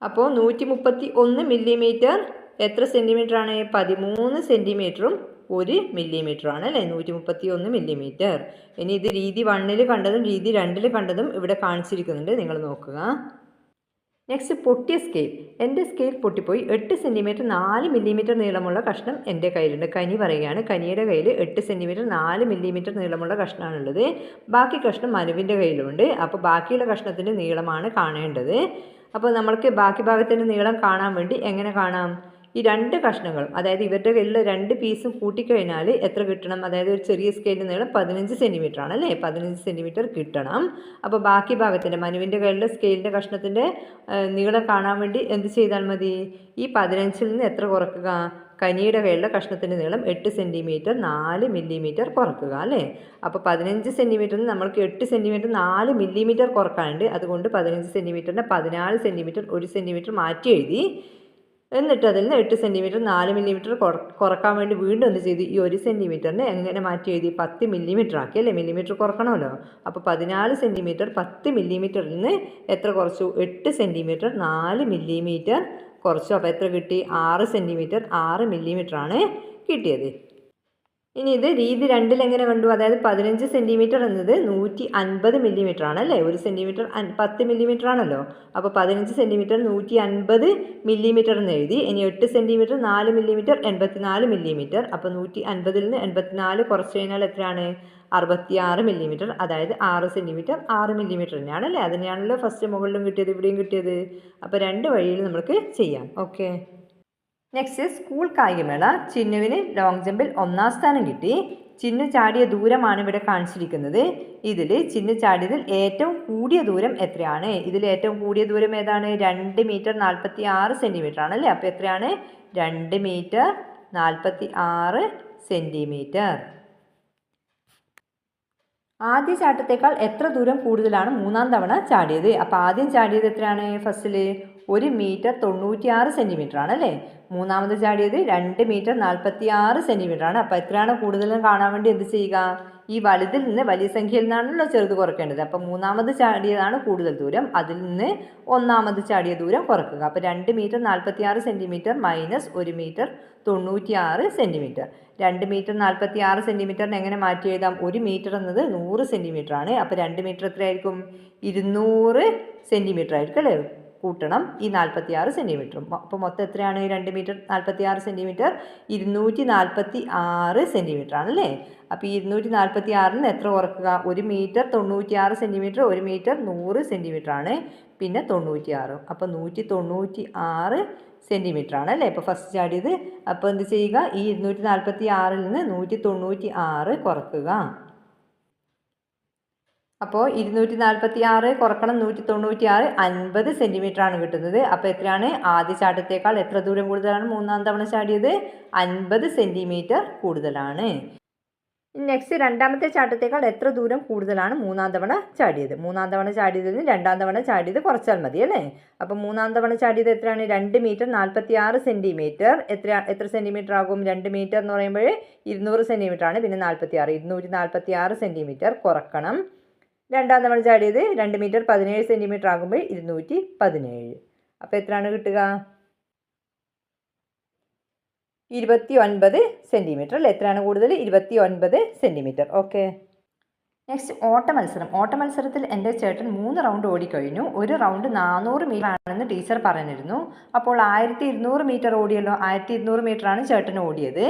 അപ്പോൾ 131 മില്ലിമീറ്റർ എത്ര സെൻറ്റിമീറ്ററാണ്? 13 സെൻറ്റിമീറ്ററും 1 മില്ലിമീറ്ററാണ് അല്ലേ? 131 മില്ലിമീറ്റർ. ഇനി ഇത് രീതി 1-ൽ കണ്ടതും രീതി 2-ൽ കണ്ടതും ഇവിടെ കാണിച്ചിരിക്കുന്നുണ്ട്, നിങ്ങൾ നോക്കുക. നെക്സ്റ്റ്, പൊട്ടിയ സ്കെയിൽ. എൻ്റെ സ്കെയിൽ പൊട്ടിപ്പോയി. 8 സെൻറ്റിമീറ്റർ 4 മില്ലിമീറ്റർ നീളമുള്ള കഷ്ണം എൻ്റെ കയ്യിലുണ്ട്. കനി പറയുകയാണ്. കനിയുടെ കയ്യിൽ 8 സെൻറ്റിമീറ്റർ 4 മില്ലിമീറ്റർ നീളമുള്ള കഷ്ണമാണുള്ളത്. ബാക്കി കഷ്ണം മനുവിൻ്റെ കയ്യിലുണ്ട്. അപ്പോൾ ബാക്കിയുള്ള കഷ്ണത്തിൻ്റെ നീളമാണ് കാണേണ്ടത്. അപ്പോൾ നമ്മൾക്ക് ബാക്കി ഭാഗത്തിൻ്റെ നീളം കാണാൻ വേണ്ടി എങ്ങനെ കാണാം? ഈ 2 കഷ്ണങ്ങളും, അതായത് ഇവരുടെ കയ്യിലുള്ള 2 പീസും കൂട്ടിക്കഴിഞ്ഞാൽ എത്ര കിട്ടണം? അതായത് ഒരു ചെറിയ സ്കെയിലിൻ്റെ നീളം 15 സെൻറ്റിമീറ്റർ ആണല്ലേ? 15 സെൻറ്റിമീറ്റർ കിട്ടണം. അപ്പോൾ ബാക്കി ഭാഗത്തിൻ്റെ മനുവിൻ്റെ കയ്യിലുള്ള സ്കെയിലിൻ്റെ കഷ്ണത്തിൻ്റെ നീളം കാണാൻ വേണ്ടി എന്ത് ചെയ്താൽ മതി? ഈ 15-ൽ നിന്ന് എത്ര കുറക്കുക? കനിയുടെ കയ്യിലുള്ള കഷ്ണത്തിൻ്റെ നീളം 8 സെൻറ്റിമീറ്റർ 4 മില്ലിമീറ്റർ കുറക്കുക അല്ലേ? അപ്പോൾ 15 സെൻറ്റിമീറ്ററിൽ നിന്ന് നമ്മൾക്ക് 8 സെൻറ്റിമീറ്റർ 4 മില്ലിമീറ്റർ കുറക്കാനുണ്ട്. അതുകൊണ്ട് 15 സെൻറ്റിമീറ്ററിൻ്റെ 14 സെൻറ്റിമീറ്റർ 1 സെൻറ്റിമീറ്റർ മാറ്റി എഴുതി. എന്നിട്ട് അതിൽ നിന്ന് 8 സെൻറ്റിമീറ്റർ 4 മില്ലിമീറ്റർ കുറക്കാൻ വേണ്ടി വീണ്ടും എന്ത് ചെയ്തു? ഈ 1 സെൻറ്റിമീറ്ററിനെ എങ്ങനെ മാറ്റി എഴുതി? 10 മില്ലിമീറ്റർ ആക്കി അല്ലേ? മില്ലിമീറ്റർ കുറക്കണമല്ലോ. അപ്പോൾ 14 സെൻറ്റിമീറ്റർ 10 മില്ലിമീറ്ററിൽ നിന്ന് എത്ര കുറച്ചു? 8 സെൻറ്റിമീറ്റർ 4 മില്ലിമീറ്റർ കുറച്ചു. അപ്പോൾ എത്ര കിട്ടി? 6 സെൻറ്റിമീറ്റർ 6 മില്ലിമീറ്ററാണ് കിട്ടിയത്. ഇനി ഇത് രീതി 2-ൽ എങ്ങനെ കണ്ടു? അതായത് 15 സെൻറ്റിമീറ്റർ എന്നത് 150 മില്ലിമീറ്റർ ആണല്ലേ? 1 സെൻറ്റിമീറ്റർ 10 മില്ലിമീറ്റർ ആണല്ലോ. അപ്പോൾ 15 സെൻറ്റിമീറ്റർ 150 മില്ലിമീറ്റർ എന്ന് എഴുതി. ഇനി 8 സെൻറ്റിമീറ്റർ 4 മില്ലിമീറ്റർ 84 മില്ലിമീറ്റർ. അപ്പോൾ 150-ൽ നിന്ന് 84 കുറച്ച് കഴിഞ്ഞാൽ എത്രയാണ്? 66 മില്ലിമീറ്റർ. അതായത് 6 സെൻറ്റിമീറ്റർ 6 മില്ലിമീറ്റർ തന്നെയാണല്ലേ? അതിനെയാണല്ലോ ഫസ്റ്റ് മുകളിലും കിട്ടിയത്, ഇവിടെയും കിട്ടിയത്. അപ്പോൾ 2 വഴിയിൽ നമുക്ക് ചെയ്യാം. ഓക്കെ. നെക്സ്റ്റ്, സ്കൂൾ കായികമേള. ചിന്നുവിന് ലോങ് ജമ്പിൽ 1-ാം സ്ഥാനം കിട്ടി. ചിന്നു ചാടിയ ദൂരമാണ് ഇവിടെ കാണിച്ചിരിക്കുന്നത്. ഇതിൽ ചിന്നു ചാടിയതിൽ ഏറ്റവും കൂടിയ ദൂരം എത്രയാണ്? ഇതിൽ ഏറ്റവും കൂടിയ ദൂരം ഏതാണ്? 2 മീറ്റർ 46 സെൻറ്റിമീറ്റർ ആണല്ലേ? അപ്പോൾ എത്രയാണ്? 2 മീറ്റർ 46 സെൻറ്റിമീറ്റർ. ആദ്യ ചാട്ടത്തേക്കാൾ എത്ര ദൂരം കൂടുതലാണ് 3-ാം തവണ ചാടിയത്? അപ്പോൾ ആദ്യം ചാടിയത് എത്രയാണ്? ഫസ്റ്റിൽ 1 മീറ്റർ 96 സെൻറ്റിമീറ്റർ ആണല്ലേ? മൂന്നാമത് ചാടിയത് 2 മീറ്റർ 46 സെൻറ്റിമീറ്റർ ആണ്. അപ്പോൾ എത്രയാണ് കൂടുതലും കാണാൻ വേണ്ടി എന്ത് ചെയ്യുക? ഈ വലുതിൽ നിന്ന് വലിയ സംഖ്യയിൽ നിന്നാണല്ലോ ചെറുത് കുറയ്ക്കേണ്ടത്. അപ്പോൾ മൂന്നാമത് ചാടിയതാണ് കൂടുതൽ ദൂരം, അതിൽ നിന്ന് ഒന്നാമത് ചാടിയ ദൂരം കുറക്കുക. അപ്പോൾ 2 metre 46 centimetre minus 1 metre 96 centimetre. 2 metre 46 സെൻറ്റിമീറ്ററിന് എങ്ങനെ മാറ്റി എഴുതാം? 1 മീറ്റർ എന്നത് 100 സെൻറ്റിമീറ്റർ ആണ്. അപ്പോൾ 2 മീറ്റർ എത്രയായിരിക്കും? 200 സെൻറ്റിമീറ്റർ ആയിരിക്കും അല്ലേ? കൂട്ടണം ഈ 46 സെൻറ്റിമീറ്ററും. അപ്പോൾ മൊത്തം എത്രയാണ്? 2 മീറ്റർ 46 സെൻറ്റിമീറ്റർ 246 സെൻറ്റിമീറ്റർ ആണല്ലേ? അപ്പോൾ ഈ 246-ൽ നിന്ന് എത്ര കുറക്കുക? 1 മീറ്റർ 96 സെൻറ്റിമീറ്റർ 1 മീറ്റർ 100 സെൻറ്റിമീറ്റർ ആണ്. പിന്നെ 96, അപ്പോൾ 196 സെൻറ്റിമീറ്റർ ആണ് അല്ലേ? ഇപ്പോൾ ഫസ്റ്റ് ചാടിയത്. അപ്പോൾ എന്ത് ചെയ്യുക? ഈ 246-ൽ നിന്ന് 196 കുറക്കുക. അപ്പോൾ 246 കുറക്കണം 196, 50 സെൻറ്റിമീറ്റർ ആണ് കിട്ടുന്നത്. അപ്പോൾ എത്രയാണ്? ആദ്യ ചാട്ടത്തേക്കാൾ എത്ര ദൂരം കൂടുതലാണ് 3-ാം തവണ ചാടിയത്? 50 സെൻറ്റിമീറ്റർ കൂടുതലാണ്. നെക്സ്റ്റ്, രണ്ടാമത്തെ ചാട്ടത്തേക്കാൾ എത്ര ദൂരം കൂടുതലാണ് 3-ാം തവണ ചാടിയത്? 3-ാം തവണ ചാടിയതിൽ നിന്ന് 2-ാം തവണ ചാടിയത് കുറച്ചാൽ മതി അല്ലേ? അപ്പോൾ 3-ാം തവണ ചാടിയത് എത്രയാണ്? 2 മീറ്റർ 46 സെൻറ്റിമീറ്റർ. എത്ര സെൻറ്റിമീറ്റർ ആകും? 2 മീറ്റർ എന്ന് പറയുമ്പോൾ 200 സെൻറ്റിമീറ്റർ ആണ്. പിന്നെ 46, 246 സെൻറ്റിമീറ്റർ കുറക്കണം. 2-ാം തവണ ചാടിയത് 2 മീറ്റർ 17 സെൻറ്റിമീറ്റർ ആകുമ്പോൾ 217. അപ്പോൾ എത്രയാണ് കിട്ടുക? 29 സെൻറ്റിമീറ്റർ അല്ലേ? എത്രയാണ് കൂടുതൽ? 29 സെൻറ്റിമീറ്റർ. ഓക്കെ. നെക്സ്റ്റ്, ഓട്ട മത്സരം. ഓട്ട മത്സരത്തിൽ എൻ്റെ ചേട്ടൻ 3 റൗണ്ട് ഓടിക്കഴിഞ്ഞു. ഒരു റൗണ്ട് 400 മീറ്റർ ആണെന്ന് ടീച്ചർ പറഞ്ഞിരുന്നു. അപ്പോൾ 1200 മീറ്റർ ഓടിയല്ലോ. 1200 മീറ്ററാണ് ചേട്ടൻ ഓടിയത്.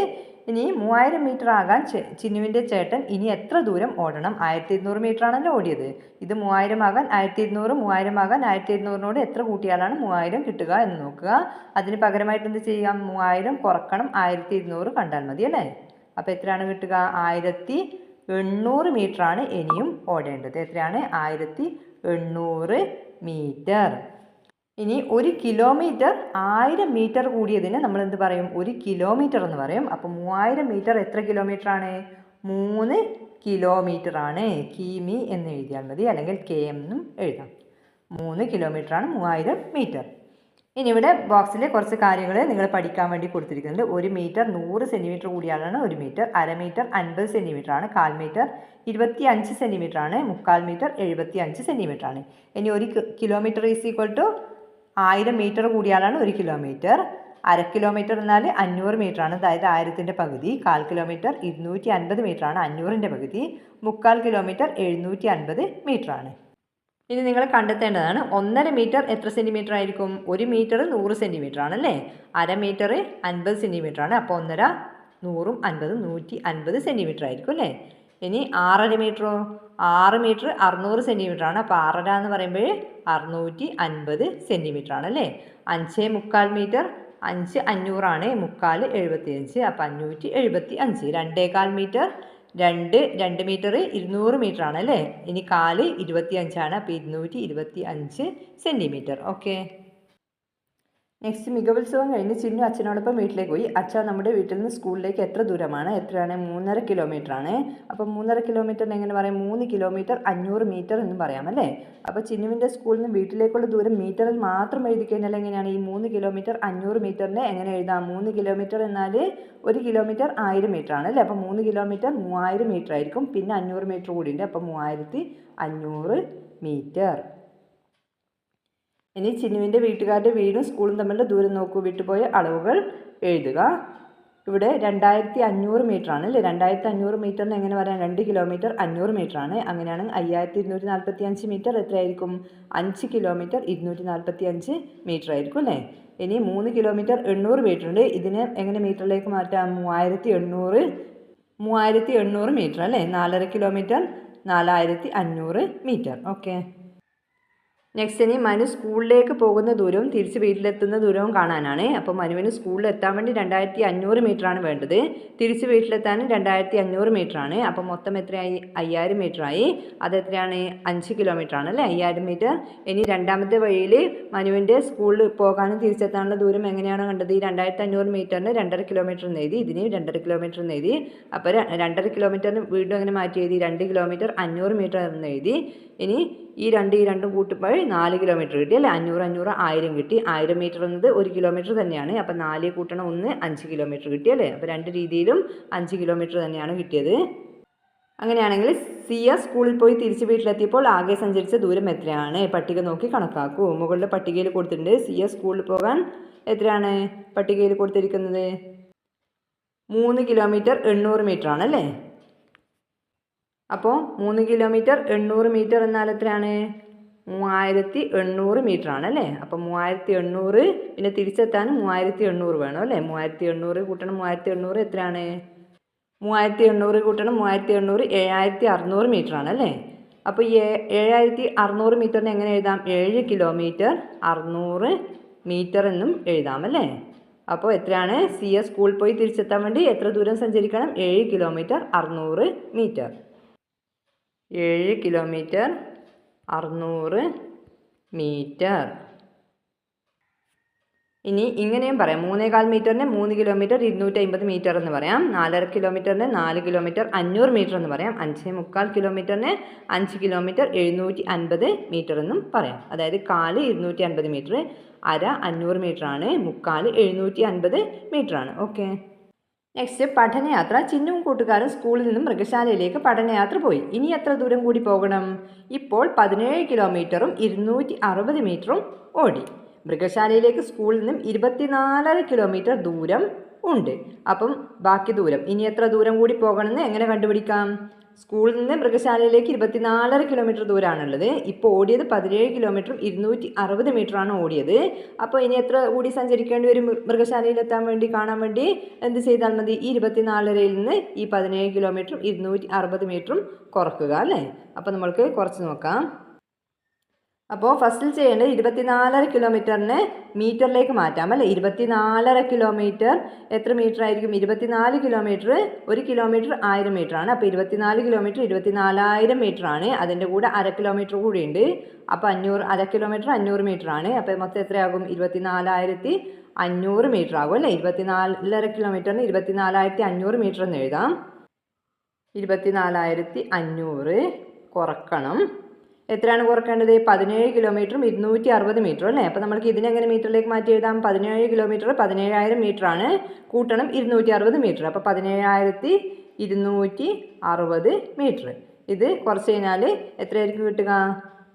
ഇനി 3000 മീറ്റർ ആകാൻ ചിന്നുവിൻ്റെ ചേട്ടൻ ഇനി എത്ര ദൂരം ഓടണം? 1200 മീറ്റർ ആണല്ലോ ഓടിയത്. ഇത് 3000 ആകാൻ 1200, 3000 ആകാൻ 1200നോട് എത്ര കൂട്ടിയാലാണ് 3000 കിട്ടുക എന്ന് നോക്കുക. അതിന് പകരമായിട്ട് എന്ത് ചെയ്യാം? 3000 കുറക്കണം 1200 കണ്ടാൽ മതി അല്ലേ? അപ്പോൾ എത്രയാണ് കിട്ടുക? 1800 മീറ്ററാണ് ഇനിയും ഓടേണ്ടത്. എത്രയാണ്? 1800 മീറ്റർ. ഇനി 1 കിലോമീറ്റർ 1000 മീറ്റർ കൂടിയതിന് നമ്മൾ എന്ത് പറയും? 1 കിലോമീറ്റർ എന്ന് പറയും. അപ്പോൾ 3000 മീറ്റർ എത്ര കിലോമീറ്റർ ആണ്? 3 കിലോമീറ്റർ ആണ്. കിമി എന്ന് എഴുതിയാൽ മതി, അല്ലെങ്കിൽ km എന്നും എഴുതാം. 3 കിലോമീറ്റർ ആണ് 3000 മീറ്റർ. ഇനി ഇവിടെ ബോക്സിൽ കുറച്ച് കാര്യങ്ങൾ നിങ്ങൾ പഠിക്കാൻ വേണ്ടി കൊടുത്തിരിക്കുന്നുണ്ട്. 1 മീറ്റർ 100 സെൻറ്റിമീറ്റർ കൂടിയാലാണ് 1 മീറ്റർ. അര മീറ്റർ 50 സെൻറ്റിമീറ്റർ ആണ്. 1/4 മീറ്റർ 25 സെൻറ്റിമീറ്റർ ആണ്. 3/4 മീറ്റർ 75 സെൻറ്റിമീറ്റർ ആണ്. ഇനി 1 kilometre is equal to 1000 metre കൂടിയാലാണ് 1 കിലോമീറ്റർ. അര കിലോമീറ്റർ എന്നാൽ 500 മീറ്റർ ആണ്, അതായത് 1000ൻ്റെ പകുതി. 1/4 കിലോമീറ്റർ 250 മീറ്റർ ആണ്, 500ൻ്റെ പകുതി. 3/4 കിലോമീറ്റർ 750 മീറ്റർ ആണ്. ഇനി നിങ്ങൾ കണ്ടെത്തേണ്ടതാണ് 1.5 മീറ്റർ എത്ര സെൻറ്റിമീറ്റർ ആയിരിക്കും? 1 മീറ്റർ 100 സെൻറ്റിമീറ്റർ ആണല്ലേ. അര മീറ്റർ 50 സെൻറ്റിമീറ്റർ ആണ്. അപ്പോൾ 1.5 100ഉം 50ഉം 150 സെൻറ്റിമീറ്റർ ആയിരിക്കും അല്ലേ. ഇനി 6.5 മീറ്ററോ? 6 മീറ്റർ 600 സെൻറ്റിമീറ്റർ ആണ്. അപ്പോൾ 6.5 എന്ന് പറയുമ്പോൾ 650 സെൻറ്റിമീറ്റർ ആണല്ലേ. 5.25 മീറ്റർ 5 500 ആണ്. 3/4 75, അപ്പോൾ 575. 2.25 മീറ്റർ 2 മീറ്റർ 200 മീറ്റർ ആണ് അല്ലേ. ഇനി 1/4 25 ആണ്. അപ്പോൾ 225 സെൻറ്റിമീറ്റർ. ഓക്കെ. നെക്സ്റ്റ്, മികവുത്സവം കഴിഞ്ഞ് ചിന്നു അച്ഛനോടൊപ്പം വീട്ടിലേക്ക് പോയി. അച്ഛൻ നമ്മുടെ വീട്ടിൽ നിന്ന് സ്കൂളിലേക്ക് എത്ര ദൂരമാണ്? എത്രയാണ്? 3.5 കിലോമീറ്റർ ആണ്. അപ്പോൾ 3.5 കിലോമീറ്ററിന് എങ്ങനെ പറയാം? 3 കിലോമീറ്റർ 500 മീറ്റർ എന്ന് പറയാം അല്ലേ. അപ്പോൾ ചിന്നുവിൻ്റെ സ്കൂളിൽ നിന്ന് വീട്ടിലേക്കുള്ള ദൂരം മീറ്ററിൽ മാത്രം എഴുതി കഴിഞ്ഞാൽ എങ്ങനെയാണ്? ഈ 3 കിലോമീറ്റർ 500 മീറ്ററിനെ എങ്ങനെ എഴുതാം? 3 കിലോമീറ്റർ എന്നാൽ 1 കിലോമീറ്റർ 1000 മീറ്റർ ആണ് അല്ലേ. അപ്പോൾ 3 കിലോമീറ്റർ 3000 മീറ്റർ ആയിരിക്കും. പിന്നെ 500 മീറ്റർ കൂടിയുണ്ട്. അപ്പോൾ 3500 മീറ്റർ. ഇനി ചിന്നുവിൻ്റെ വീട്ടുകാരുടെ വീടും സ്കൂളും തമ്മിലുള്ള ദൂരം നോക്കൂ. വിട്ടുപോയ അളവുകൾ എഴുതുക. ഇവിടെ 2500 മീറ്റർ ആണ് അല്ലേ. 2500 മീറ്ററിന് എങ്ങനെ പറയാം? 2 കിലോമീറ്റർ 500 മീറ്റർ ആണ്. അങ്ങനെയാണ് 5245 മീറ്റർ എത്രയായിരിക്കും? 5 കിലോമീറ്റർ 245 മീറ്റർ ആയിരിക്കും അല്ലേ. ഇനി 3 കിലോമീറ്റർ 800 മീറ്റർ ഉണ്ട്. ഇതിനെ എങ്ങനെ മീറ്ററിലേക്ക് മാറ്റാം? 3800 മീറ്റർ അല്ലേ. 4.5 കിലോമീറ്റർ 4500 മീറ്റർ. ഓക്കെ. നെക്സ്റ്റ്, ഇനി മനു സ്കൂളിലേക്ക് പോകുന്ന ദൂരവും തിരിച്ച് വീട്ടിലെത്തുന്ന ദൂരവും കാണാനാണ്. അപ്പോൾ മനുവിന് സ്കൂളിൽ എത്താൻ വേണ്ടി 2500 മീറ്റർ ആണ് വേണ്ടത്. തിരിച്ച് വീട്ടിലെത്താനും 2500 മീറ്റർ ആണ്. അപ്പോൾ മൊത്തം എത്രയായി? 5000 മീറ്റർ ആയി. അത് എത്രയാണ്? 5 കിലോമീറ്റർ ആണ് അല്ലേ. 5000 മീറ്റർ. ഇനി രണ്ടാമത്തെ വഴിയിൽ മനുവിൻ്റെ സ്കൂളിൽ പോകാനും തിരിച്ചെത്താനുള്ള ദൂരം എങ്ങനെയാണ് കണ്ടത്? ഈ 2500 മീറ്ററിന് 2.5 കിലോമീറ്റർ എന്ന് എഴുതി, ഇതിന് 2.5 കിലോമീറ്റർ എന്ന് എഴുതി. അപ്പോൾ 2.5 കിലോമീറ്ററിന് വീണ്ടും എങ്ങനെ മാറ്റി എഴുതി? 2 കിലോമീറ്റർ 500 മീറ്റർ എന്ന് എഴുതി. ഇനി ഈ രണ്ടും കൂട്ടുമ്പോൾ 4 കിലോമീറ്റർ കിട്ടി അല്ലേ. 500 1000 കിട്ടി. 1000 മീറ്റർ എന്നത് 1 കിലോമീറ്റർ തന്നെയാണ്. അപ്പോൾ 4 കൂട്ടണം 1 5 കിലോമീറ്റർ കിട്ടി അല്ലേ. അപ്പോൾ 2 രീതിയിലും 5 കിലോമീറ്റർ തന്നെയാണ് കിട്ടിയത്. അങ്ങനെയാണെങ്കിൽ സിയ സ്കൂളിൽ പോയി തിരിച്ച് വീട്ടിലെത്തിയപ്പോൾ ആകെ സഞ്ചരിച്ച ദൂരം എത്രയാണ്? പട്ടിക നോക്കി കണക്കാക്കൂ. മുകളിലെ പട്ടികയിൽ കൊടുത്തിട്ടുണ്ട്. സിയ സ്കൂളിൽ പോകാൻ എത്രയാണ് പട്ടികയിൽ കൊടുത്തിരിക്കുന്നത്? 3 കിലോമീറ്റർ 800 മീറ്റർ ആണല്ലേ. അപ്പോൾ 3 കിലോമീറ്റർ 800 മീറ്റർ എന്നാൽ എത്രയാണ്? 3800 മീറ്റർ ആണല്ലേ. അപ്പോൾ 3800, പിന്നെ തിരിച്ചെത്താനും 3800 വേണം അല്ലേ. 3800 കൂട്ടണം 3800 എത്രയാണ്? 3800 കൂട്ടണം 3800 7600 മീറ്റർ ആണല്ലേ. അപ്പോൾ 7600 മീറ്ററിന് എങ്ങനെ എഴുതാം? 7 കിലോമീറ്റർ 600 മീറ്റർ എന്നും എഴുതാം അല്ലേ. അപ്പോൾ എത്രയാണ്? സിയ സ്കൂളിൽ പോയി തിരിച്ചെത്താൻ വേണ്ടി എത്ര ദൂരം സഞ്ചരിക്കണം? 7 കിലോമീറ്റർ 600 മീറ്റർ. 7 kilometre 600 metre. ഇനി ഇങ്ങനെയും പറയാം. 3.25 മീറ്ററിന് 3 കിലോമീറ്റർ 250 മീറ്റർ എന്ന് പറയാം. 4.5 കിലോമീറ്ററിന് 4 കിലോമീറ്റർ 500 മീറ്റർ എന്ന് പറയാം. 5.25 കിലോമീറ്ററിന് 5 കിലോമീറ്റർ 750 മീറ്റർ എന്നും പറയാം. അതായത് 1/4 250 മീറ്റർ, അര 500 മീറ്റർ ആണ്, 3/4 750 മീറ്റർ ആണ്. ഓക്കെ. നെക്സ്റ്റ്, പഠനയാത്ര. ചിന്നും കൂട്ടുകാരും സ്കൂളിൽ നിന്നും മൃഗശാലയിലേക്ക് പഠനയാത്ര പോയി. ഇനി എത്ര ദൂരം കൂടി പോകണം? ഇപ്പോൾ 17 കിലോമീറ്ററും 260 മീറ്ററും ഓടി. മൃഗശാലയിലേക്ക് സ്കൂളിൽ നിന്നും 24.5 കിലോമീറ്റർ ദൂരം ഉണ്ട്. അപ്പം ബാക്കി ദൂരം ഇനി എത്ര ദൂരം കൂടി പോകണമെന്ന് എങ്ങനെ കണ്ടുപിടിക്കാം? സ്കൂളിൽ നിന്ന് മൃഗശാലയിലേക്ക് 24.5 കിലോമീറ്റർ ദൂരമാണുള്ളത്. ഇപ്പോൾ ഓടിയത് 17 കിലോമീറ്ററും 260 മീറ്ററാണ് ഓടിയത്. അപ്പോൾ ഇനി എത്ര കൂടി സഞ്ചരിക്കേണ്ടി വരും മൃഗശാലയിലെത്താൻ വേണ്ടി, കാണാൻ വേണ്ടി? എന്ത് ചെയ്താൽ മതി? ഈ 24.5-ൽ നിന്ന് ഈ 17 കിലോമീറ്ററും 260 മീറ്ററും കുറക്കുക അല്ലേ? അപ്പോൾ നമ്മൾക്ക് കുറച്ച് നോക്കാം. അപ്പോൾ ഫസ്റ്റിൽ ചെയ്യേണ്ടത് 24.5 കിലോമീറ്ററിനെ മീറ്ററിലേക്ക് മാറ്റാം അല്ലേ? 24.5 കിലോമീറ്റർ എത്ര മീറ്റർ ആയിരിക്കും? 24 കിലോമീറ്റർ, 1 കിലോമീറ്റർ 1000 മീറ്റർ ആണ്. അപ്പോൾ 24 കിലോമീറ്റർ 24,000 മീറ്റർ ആണ്. അതിൻ്റെ കൂടെ 1/2 കിലോമീറ്റർ കൂടി ഉണ്ട്. അപ്പോൾ 1/2 കിലോമീറ്റർ 500 മീറ്റർ ആണ്. അപ്പോൾ മൊത്തം എത്രയാകും? 24,500 മീറ്റർ ആകും അല്ലേ? 24.5 കിലോമീറ്ററിന് 24,500 മീറ്റർ എന്ന് എഴുതാം. 24,500 കുറക്കണം. എത്രയാണ് കുറക്കേണ്ടത്? 17 കിലോമീറ്ററും 260 മീറ്ററും അല്ലേ? അപ്പോൾ നമുക്ക് ഇതിനെങ്ങനെ മീറ്ററിലേക്ക് മാറ്റി എഴുതാം? 17 കിലോമീറ്റർ 17,000 മീറ്റർ ആണ്, കൂട്ടണം 260 മീറ്റർ. അപ്പോൾ 17,260 മീറ്റർ. ഇത് കുറച്ച് കഴിഞ്ഞാൽ എത്രയായിരിക്കും കിട്ടുക?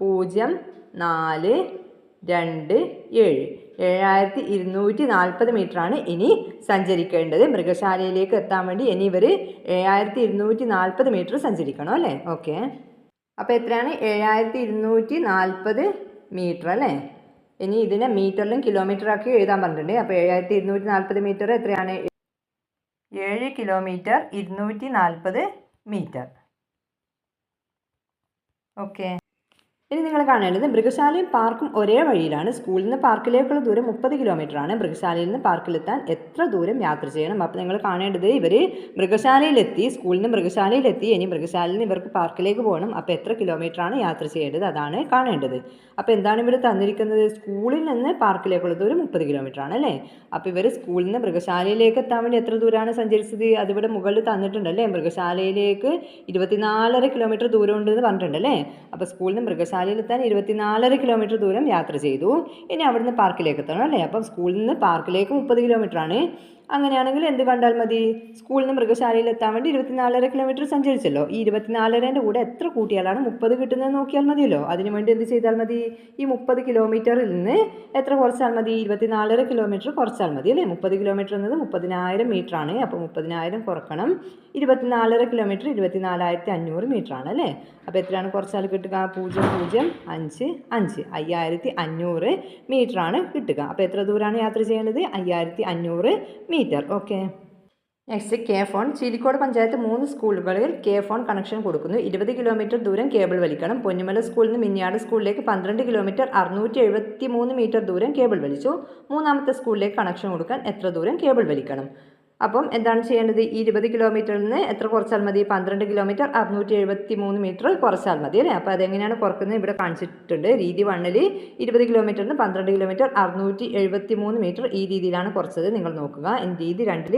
0,427 7,240 മീറ്ററാണ് ഇനി സഞ്ചരിക്കേണ്ടത് മൃഗശാലയിലേക്ക് എത്താൻ വേണ്ടി. ഇനി ഇവർ 7,240 മീറ്റർ സഞ്ചരിക്കണം അല്ലേ? ഓക്കെ, അപ്പോൾ എത്രയാണ്? 7,240 മീറ്റർ അല്ലേ? ഇനി ഇതിനെ മീറ്ററിലും കിലോമീറ്ററാക്കി എഴുതാൻ പറഞ്ഞിട്ടുണ്ട്. അപ്പോൾ 7,240 മീറ്റർ എത്രയാണ്? 7 കിലോമീറ്റർ 240 മീറ്റർ. ഓക്കെ, ഇനി നിങ്ങൾ കാണേണ്ടത് മൃഗശാലയും പാർക്കും ഒരേ വഴിയിലാണ്. സ്കൂളിൽ നിന്ന് പാർക്കിലേക്കുള്ള ദൂരം 30 കിലോമീറ്ററാണ്. മൃഗശാലയിൽ നിന്ന് പാർക്കിലെത്താൻ എത്ര ദൂരം യാത്ര ചെയ്യണം? അപ്പോൾ നിങ്ങൾ കാണേണ്ടത് ഇവർ മൃഗശാലയിലെത്തി, സ്കൂളിൽ നിന്ന് മൃഗശാലയിലെത്തി, ഇനി മൃഗശാലയിൽ നിന്ന് ഇവർക്ക് പാർക്കിലേക്ക് പോകണം. അപ്പോൾ എത്ര കിലോമീറ്ററാണ് യാത്ര ചെയ്യേണ്ടത്? അതാണ് കാണേണ്ടത്. അപ്പോൾ എന്താണ് ഇവർ തന്നിരിക്കുന്നത്? സ്കൂളിൽ നിന്ന് പാർക്കിലേക്കുള്ള ദൂരം 30 കിലോമീറ്റർ ആണ് അല്ലേ? അപ്പോൾ ഇവർ സ്കൂളിൽ നിന്ന് മൃഗശാലയിലേക്ക് എത്താൻ വേണ്ടി എത്ര ദൂരമാണ് സഞ്ചരിച്ചത്? അതിവിടെ മുകളിൽ തന്നിട്ടുണ്ടല്ലേ? മൃഗശാലയിലേക്ക് 24.5 കിലോമീറ്റർ ദൂരം ഉണ്ടെന്ന് പറഞ്ഞിട്ടുണ്ടല്ലേ? അപ്പോൾ സ്കൂളിൽ നിന്ന് മൃഗശാലയിലെത്താൻ 24.5 കിലോമീറ്റർ ദൂരം യാത്ര ചെയ്തു. ഇനി അവിടുന്ന് പാർക്കിലേക്ക് എത്തണം അല്ലേ? അപ്പം സ്കൂളിൽ നിന്ന് പാർക്കിലേക്ക് 30 കിലോമീറ്റർ ആണ്. അങ്ങനെയാണെങ്കിൽ എന്ത് കണ്ടാൽ മതി? സ്കൂളിൽ നിന്ന് മൃഗശാലയിൽ എത്താൻ വേണ്ടി 24.5 കിലോമീറ്റർ സഞ്ചരിച്ചല്ലോ. ഈ 24.5-ൻ്റെ കൂടെ എത്ര കൂട്ടിയാലാണ് 30 കിട്ടുന്നത് നോക്കിയാൽ മതിയല്ലോ. അതിനു വേണ്ടി എന്ത് ചെയ്താൽ മതി? ഈ 30 കിലോമീറ്ററിൽ നിന്ന് എത്ര കുറച്ചാൽ മതി? 24.5 കിലോമീറ്റർ കുറച്ചാൽ മതി അല്ലേ? 30 കിലോമീറ്റർ എന്നത് 30,000 മീറ്റർ ആണ്. അപ്പോൾ 30,000 കുറക്കണം. 24.5 കിലോമീറ്റർ 24,500 മീറ്റർ ആണ് അല്ലേ? അപ്പോൾ എത്രയാണ് കുറച്ചാൽ കിട്ടുക? 0,055 5,500 മീറ്റർ ആണ് കിട്ടുക. അപ്പോൾ എത്ര ദൂരമാണ് യാത്ര ചെയ്യേണ്ടത്? 5,500 metre. Okay, next K phone. Cheelikode panchayat 3 സ്കൂളുകളിൽ കെ ഫോൺ കണക്ഷൻ കൊടുക്കുന്നു. 20 കിലോമീറ്റർ ദൂരം കേബിൾ വലിക്കണം. പൊന്നുമല സ്കൂളിൽ നിന്ന് മിന്നിയാട് സ്കൂളിലേക്ക് 12 കിലോമീറ്റർ 673 മീറ്റർ ദൂരം കേബിൾ വലിച്ചു. മൂന്നാമത്തെ സ്കൂളിലേക്ക് കണക്ഷൻ കൊടുക്കാൻ എത്ര ദൂരം കേബിൾ വലിക്കണം? അപ്പം എന്താണ് ചെയ്യേണ്ടത്? ഈ 20 കിലോമീറ്ററിൽ നിന്ന് എത്ര കുറച്ചാൽ മതി? 12 കിലോമീറ്റർ 673 മീറ്റർ കുറച്ചാൽ മതി അല്ലേ? അപ്പോൾ അതെങ്ങനെയാണ് കുറക്കുന്നത്? ഇവിടെ കാണിച്ചിട്ടുണ്ട്. രീതി 1-ൽ 20 കിലോമീറ്ററിന് 12 കിലോമീറ്റർ 673 മീറ്റർ ഈ രീതിയിലാണ് കുറച്ചത്. നിങ്ങൾ നോക്കുക. രീതി 2-ൽ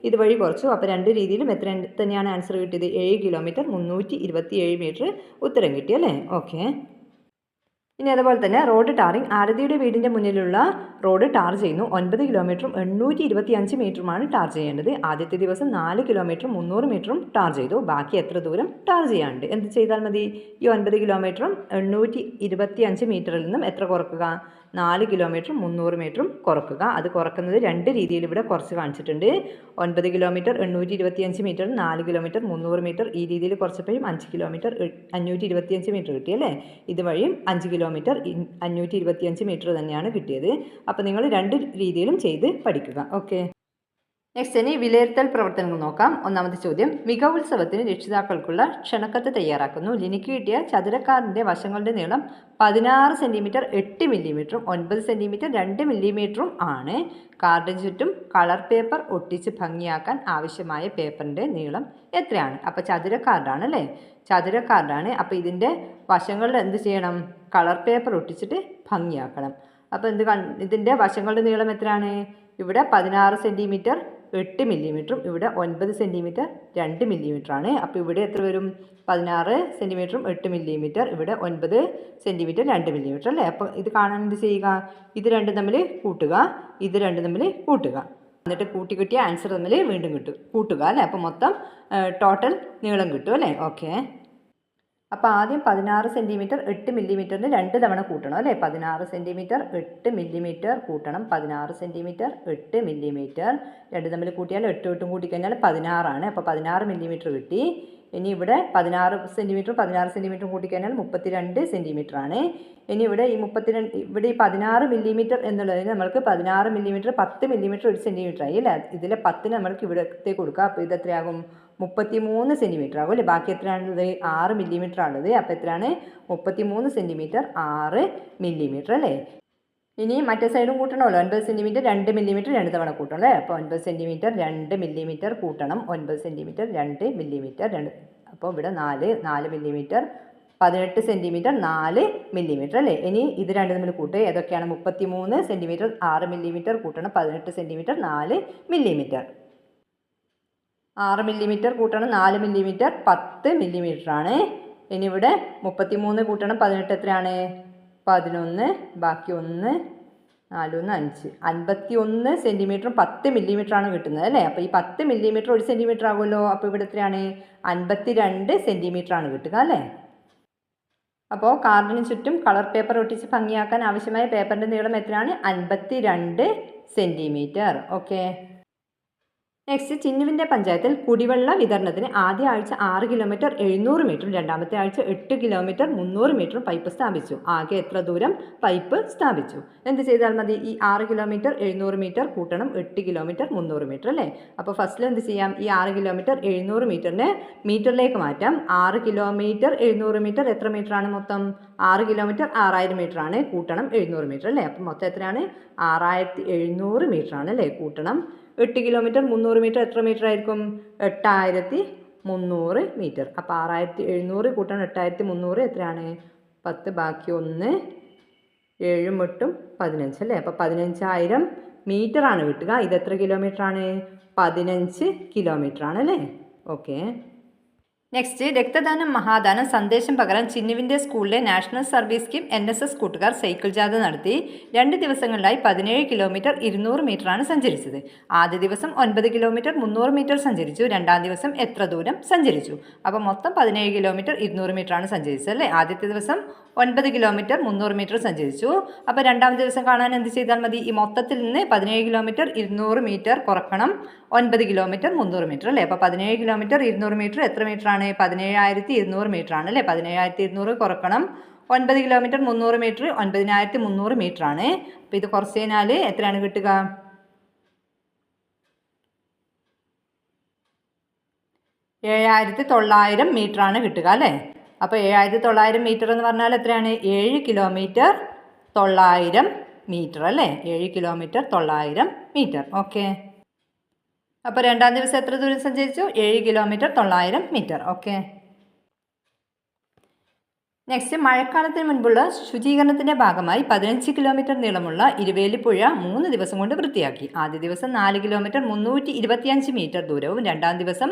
ഇതുവഴി കുറച്ചു. അപ്പോൾ 2 രീതിയിലും എത്ര തന്നെയാണ് ആൻസർ കിട്ടിയത്? 7 കിലോമീറ്റർ 327 മീറ്റർ ഉത്തരം കിട്ടി അല്ലേ? ഓക്കെ, ഇനി അതുപോലെ തന്നെ റോഡ് ടാറിങ്. ആരതിയുടെ വീടിൻ്റെ മുന്നിലുള്ള റോഡ് ടാർ ചെയ്യുന്നു. 9 കിലോമീറ്ററും 825 മീറ്ററുമാണ് ടാർ ചെയ്യേണ്ടത്. ആദ്യത്തെ ദിവസം 4 കിലോമീറ്ററും 300 മീറ്ററും ടാർ ചെയ്തു. ബാക്കി എത്ര ദൂരം ടാർ ചെയ്യാനുണ്ട്? എന്ത് ചെയ്താൽ മതി? ഈ 9 കിലോമീറ്ററും 825 മീറ്ററിൽ നിന്നും എത്ര കുറക്കുക? 4 കിലോമീറ്ററും 300 മീറ്ററും കുറക്കുക. അത് കുറക്കുന്നത് 2 രീതിയിൽ ഇവിടെ കുറച്ച് കാണിച്ചിട്ടുണ്ട്. 9 കിലോമീറ്റർ 825 മീറ്റർ, 4 കിലോമീറ്റർ 300 മീറ്റർ ഈ രീതിയിൽ കുറച്ചപ്പോഴും 5 കിലോമീറ്റർ 525 മീറ്റർ കിട്ടിയല്ലേ? ഇതുവഴിയും 5 കിലോമീറ്റർ 525 മീറ്റർ തന്നെയാണ് കിട്ടിയത്. അപ്പോൾ നിങ്ങൾ 2 രീതിയിലും ചെയ്ത് പഠിക്കുക. ഓക്കെ, നെക്സ്റ്റ് ഇനി വിലയിരുത്തൽ പ്രവർത്തനങ്ങൾ നോക്കാം. ഒന്നാമത്തെ ചോദ്യം. മികവുത്സവത്തിന് രക്ഷിതാക്കൾക്കുള്ള ക്ഷണക്കത്ത് തയ്യാറാക്കുന്നു. ലിനിക്ക് കിട്ടിയ ചതുരക്കാറിൻ്റെ വശങ്ങളുടെ നീളം 16 സെൻറ്റിമീറ്റർ 8 മില്ലിമീറ്ററും 9 സെൻറ്റിമീറ്റർ 2 മില്ലിമീറ്ററും ആണ്. കാർഡിന് ചുറ്റും കളർ പേപ്പർ ഒട്ടിച്ച് ഭംഗിയാക്കാൻ ആവശ്യമായ പേപ്പറിൻ്റെ നീളം എത്രയാണ്? അപ്പോൾ ചതുരക്കാർഡാണ് അല്ലേ? ചതുരക്കാർഡാണ്. അപ്പോൾ ഇതിൻ്റെ വശങ്ങളിൽ എന്ത് ചെയ്യണം? കളർ പേപ്പർ ഒട്ടിച്ചിട്ട് ഭംഗിയാക്കണം. അപ്പോൾ ഇതിൻ്റെ വശങ്ങളുടെ നീളം എത്രയാണ്? ഇവിടെ 16 സെൻറ്റിമീറ്റർ 8 മില്ലിമീറ്ററും ഇവിടെ 9 സെൻറ്റിമീറ്റർ 2 മില്ലിമീറ്ററാണ്. അപ്പോൾ ഇവിടെ എത്ര വരും? 16 സെൻറ്റിമീറ്ററും 8 മില്ലിമീറ്റർ, ഇവിടെ 9 സെൻറ്റിമീറ്റർ 2 മില്ലിമീറ്റർ അല്ലേ? അപ്പോൾ ഇത് കാണാൻ എന്ത് ചെയ്യുക? ഇത് രണ്ടും തമ്മിൽ കൂട്ടുക, ഇത് രണ്ടും തമ്മിൽ കൂട്ടുക, എന്നിട്ട് കൂട്ടി കിട്ടിയ ആൻസർ തമ്മിൽ വീണ്ടും കൂട്ടുക അല്ലേ? അപ്പോൾ മൊത്തം ടോട്ടൽ നീളം കിട്ടും അല്ലേ? ഓക്കെ, അപ്പോൾ ആദ്യം 16 സെൻറ്റിമീറ്റർ 8 മില്ലിമീറ്ററിന് 2 തവണ കൂട്ടണം അല്ലേ? 16 സെൻറ്റിമീറ്റർ 8 മില്ലിമീറ്റർ കൂട്ടണം 16 സെൻറ്റിമീറ്റർ 8 മില്ലിമീറ്റർ. 2 തമ്മിൽ കൂട്ടിയാൽ 8 കൂട്ടിക്കഴിഞ്ഞാൽ 16 ആണ്. അപ്പോൾ 16 മില്ലിമീറ്റർ കിട്ടി. ഇനി ഇവിടെ 16 സെൻറ്റിമീറ്ററും 16 സെൻറ്റിമീറ്ററും കൂട്ടിക്കഴിഞ്ഞാൽ 32 സെൻറ്റിമീറ്റർ ആണ്. ഇനി ഇവിടെ ഈ 32 ഇവിടെ ഈ 16 മില്ലിമീറ്റർ എന്നുള്ളതിന് നമ്മൾക്ക് 16 മില്ലിമീറ്റർ 10 മില്ലിമീറ്റർ 1 സെൻറ്റിമീറ്റർ ആയി അല്ലേ. ഇതിലെ 10 നമ്മൾക്ക് ഇവിടത്തേക്ക് കൊടുക്കുക. അപ്പോൾ ഇത് എത്രയാകും? 33 സെൻറ്റിമീറ്റർ ആകും അല്ലേ. ബാക്കി എത്രയാണുള്ളത്? 6 മില്ലിമീറ്റർ ആണുള്ളത്. അപ്പോൾ എത്രയാണ്? 33 സെൻറ്റിമീറ്റർ 6 മില്ലിമീറ്റർ അല്ലേ. ഇനി മറ്റേ സൈഡും കൂട്ടണമല്ലോ. 9 സെൻറ്റിമീറ്റർ 2 മില്ലിമീറ്റർ 2 തവണ കൂട്ടണം അല്ലേ. അപ്പോൾ 9 സെൻറ്റിമീറ്റർ 2 മില്ലിമീറ്റർ കൂട്ടണം 9 സെൻറ്റിമീറ്റർ 2 മില്ലിമീറ്റർ 2. അപ്പോൾ ഇവിടെ 4 മില്ലിമീറ്റർ 18 സെൻറ്റിമീറ്റർ 4 മില്ലിമീറ്റർ അല്ലേ. ഇനി ഇത് രണ്ടും തമ്മിൽ കൂട്ടുക. ഏതൊക്കെയാണ്? 33 സെൻറ്റിമീറ്റർ 6 മില്ലിമീറ്റർ കൂട്ടണം 18 സെൻറ്റിമീറ്റർ 4 മില്ലിമീറ്റർ. 6 മില്ലിമീറ്റർ കൂട്ടണം 4 മില്ലിമീറ്റർ 10 മില്ലിമീറ്റർ ആണ്. ഇനി ഇവിടെ 33 കൂട്ടണം 18 എത്രയാണ്? 11. ബാക്കി 1 4 1 5 51 സെൻറ്റിമീറ്ററും 10 മില്ലിമീറ്ററാണ് കിട്ടുന്നത് അല്ലേ. അപ്പോൾ ഈ 10 മില്ലിമീറ്റർ 1 സെൻറ്റിമീറ്റർ ആകുമല്ലോ. അപ്പോൾ ഇവിടെ എത്രയാണ്? 52 സെൻറ്റിമീറ്ററാണ് കിട്ടുക അല്ലേ. അപ്പോൾ കാർഡിന് ചുറ്റും കളർ പേപ്പർ ഒട്ടിച്ച് ഭംഗിയാക്കാൻ ആവശ്യമായ പേപ്പറിൻ്റെ നീളം എത്രയാണ്? 52 സെൻറ്റിമീറ്റർ. ഓക്കെ. നെക്സ്റ്റ്, ചിന്നുവിൻ്റെ പഞ്ചായത്തിൽ കുടിവെള്ള വിതരണത്തിന് ആദ്യ ആഴ്ച 6 കിലോമീറ്റർ 700 മീറ്ററും രണ്ടാമത്തെ ആഴ്ച 8 കിലോമീറ്റർ 300 മീറ്ററും പൈപ്പ് സ്ഥാപിച്ചു. ആകെ എത്ര ദൂരം പൈപ്പ് സ്ഥാപിച്ചു? എന്ത് ചെയ്താൽ മതി? ഈ 6 കിലോമീറ്റർ 700 മീറ്റർ കൂട്ടണം 8 കിലോമീറ്റർ 300 മീറ്റർ അല്ലേ. അപ്പോൾ ഫസ്റ്റിൽ എന്ത് ചെയ്യാം? ഈ 6 കിലോമീറ്റർ 700 മീറ്ററിനെ മീറ്ററിലേക്ക് മാറ്റാം. 6 കിലോമീറ്റർ 700 മീറ്റർ എത്ര മീറ്ററാണ് മൊത്തം? 6 കിലോമീറ്റർ 6000 മീറ്ററാണ്. കൂട്ടണം 700 മീറ്റർ അല്ലേ. അപ്പോൾ മൊത്തം എത്രയാണ്? 6700 മീറ്ററാണ് അല്ലേ. കൂട്ടണം 8 കിലോമീറ്റർ 300 മീറ്റർ എത്ര മീറ്റർ ആയിരിക്കും? 8300 മീറ്റർ. അപ്പോൾ 6700 കൂട്ടണം 8300 എത്രയാണ്? 10. ബാക്കി 1 7 8 15 അല്ലേ. അപ്പോൾ 15000 മീറ്ററാണ് കിട്ടുക. ഇത് എത്ര കിലോമീറ്റർ ആണ്? 15 കിലോമീറ്റർ ആണ് അല്ലേ. ഓക്കെ. നെക്സ്റ്റ്, രക്തദാനം മഹാദാനം സന്ദേശം പകരാൻ ചിന്നുവിൻ്റെ സ്കൂളിലെ നാഷണൽ സർവീസ് സ്കീം NSS കൂട്ടുകാർ സൈക്കിൾ ജാഥ നടത്തി. 2 ദിവസങ്ങളിലായി 17 കിലോമീറ്റർ 200 മീറ്ററാണ് സഞ്ചരിച്ചത്. ആദ്യ ദിവസം 9 കിലോമീറ്റർ 300 മീറ്റർ സഞ്ചരിച്ചു. രണ്ടാം ദിവസം എത്ര ദൂരം സഞ്ചരിച്ചു? അപ്പോൾ മൊത്തം 17 കിലോമീറ്റർ 200 മീറ്ററാണ് സഞ്ചരിച്ചത് അല്ലേ. ആദ്യത്തെ ദിവസം 9 കിലോമീറ്റർ 300 മീറ്റർ സഞ്ചരിച്ചു. അപ്പോൾ രണ്ടാമത്തെ ദിവസം കാണാൻ എന്ത് ചെയ്താൽ മതി? ഈ മൊത്തത്തിൽ നിന്ന് 17 കിലോമീറ്റർ 200 മീറ്റർ കുറക്കണം 9 കിലോമീറ്റർ 300 മീറ്റർ അല്ലേ. അപ്പോൾ 17 കിലോമീറ്റർ 200 മീറ്റർ എത്ര മീറ്ററാണ്? 17200 മീറ്ററാണ് അല്ലേ. 17200 കുറക്കണം 9 കിലോമീറ്റർ 300 മീറ്റർ 9300 മീറ്ററാണ്. അപ്പോൾ ഇത് കുറച്ച് കഴിഞ്ഞാൽ എത്രയാണ് കിട്ടുക? 7900 മീറ്ററാണ് കിട്ടുക അല്ലേ. അപ്പോൾ 7900 മീറ്റർ എന്ന് പറഞ്ഞാൽ എത്രയാണ്? 7 കിലോമീറ്റർ 900 മീറ്റർ അല്ലേ. 7 കിലോമീറ്റർ 900 മീറ്റർ. ഓക്കെ. അപ്പോൾ രണ്ടാം ദിവസം എത്ര ദൂരം സഞ്ചരിച്ചു? 7 കിലോമീറ്റർ 900 മീറ്റർ. ഓക്കെ. നെക്സ്റ്റ്, മഴക്കാലത്തിന് മുൻപുള്ള ശുചീകരണത്തിൻ്റെ ഭാഗമായി 15 കിലോമീറ്റർ നീളമുള്ള ഇരുവേലിപ്പുഴ 3 ദിവസം കൊണ്ട് വൃത്തിയാക്കി. ആദ്യ ദിവസം 4 കിലോമീറ്റർ 325 മീറ്റർ ദൂരവും രണ്ടാം ദിവസം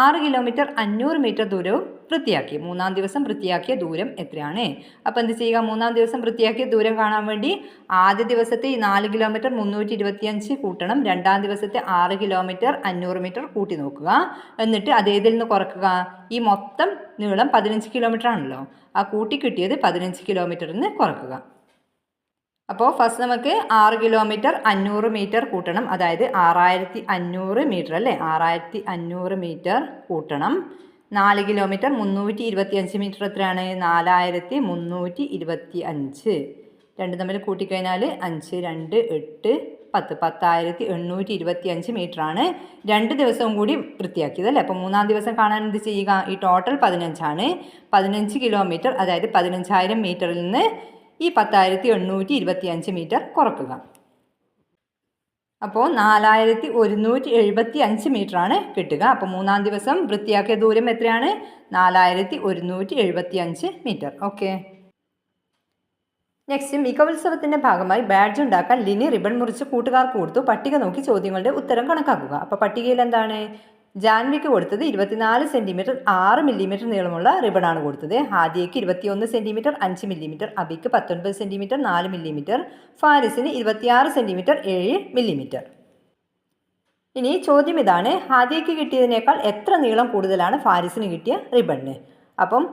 6 കിലോമീറ്റർ 500 മീറ്റർ ദൂരവും വൃത്തിയാക്കി. മൂന്നാം ദിവസം വൃത്തിയാക്കിയ ദൂരം എത്രയാണ്? അപ്പോൾ എന്ത് ചെയ്യുക? മൂന്നാം ദിവസം വൃത്തിയാക്കിയ ദൂരം കാണാൻ വേണ്ടി ആദ്യ ദിവസത്തെ ഈ 4 കിലോമീറ്റർ 325 കൂട്ടണം രണ്ടാം ദിവസത്തെ 6 കിലോമീറ്റർ 500 മീറ്റർ കൂട്ടി നോക്കുക. എന്നിട്ട് അതേതിൽ നിന്ന് കുറക്കുക? ഈ മൊത്തം നീളം 15 കിലോമീറ്റർ ആണല്ലോ. ആ കൂട്ടി കിട്ടിയത് 15 കിലോമീറ്ററിൽ നിന്ന് കുറക്കുക. അപ്പോൾ ഫസ്റ്റ് നമുക്ക് 6 കിലോമീറ്റർ 500 മീറ്റർ കൂട്ടണം. അതായത് 6500 മീറ്റർ അല്ലേ. 6500 മീറ്റർ കൂട്ടണം 4 കിലോമീറ്റർ 325 മീറ്റർ എത്രയാണ്? 4325. രണ്ടും തമ്മിൽ കൂട്ടിക്കഴിഞ്ഞാൽ 5 2 8 10 10825 മീറ്ററാണ് 2 ദിവസവും കൂടി വൃത്തിയാക്കിയത് അല്ലേ. അപ്പോൾ മൂന്നാം ദിവസം കാണാൻ എന്ത് ചെയ്യുക? ഈ ടോട്ടൽ 15 ആണ്. 15 കിലോമീറ്റർ അതായത് 15000 മീറ്ററിൽ നിന്ന് ഈ 10825 മീറ്റർ കുറക്കുക. അപ്പോൾ 4175 മീറ്ററാണ് കിട്ടുക. അപ്പോൾ മൂന്നാം ദിവസം വൃത്തിയാക്കിയ ദൂരം എത്രയാണ്? 4175 മീറ്റർ. ഓക്കെ. നെക്സ്റ്റ്, മികവുത്സവത്തിൻ്റെ ഭാഗമായി ബാഡ്ജ് ഉണ്ടാക്കാൻ ലിനി റിബൺ മുറിച്ച് കൂട്ടുകാർക്ക് കൊടുത്തു. പട്ടിക നോക്കി ചോദ്യങ്ങളുടെ ഉത്തരം കണക്കാക്കുക. അപ്പോൾ പട്ടികയിൽ എന്താണ്? ജാൻവിക്ക് കൊടുത്തത് 24 സെൻറ്റിമീറ്റർ 6 മില്ലിമീറ്റർ നീളമുള്ള റിബണാണ് കൊടുത്തത്. ഹാദിയയ്ക്ക് 21 സെൻറ്റിമീറ്റർ 5 മില്ലിമീറ്റർ, അബിക്ക് 19 സെൻറ്റിമീറ്റർ 4 മില്ലിമീറ്റർ, ഫാരിസിന് 26 സെൻറ്റിമീറ്റർ 7 മില്ലിമീറ്റർ. ഇനി ചോദ്യം ഇതാണ്, ഹാദിയയ്ക്ക് കിട്ടിയതിനേക്കാൾ എത്ര നീളം കൂടുതലാണ് ഫാരിസിന് കിട്ടിയ റിബണിന്? അപ്പം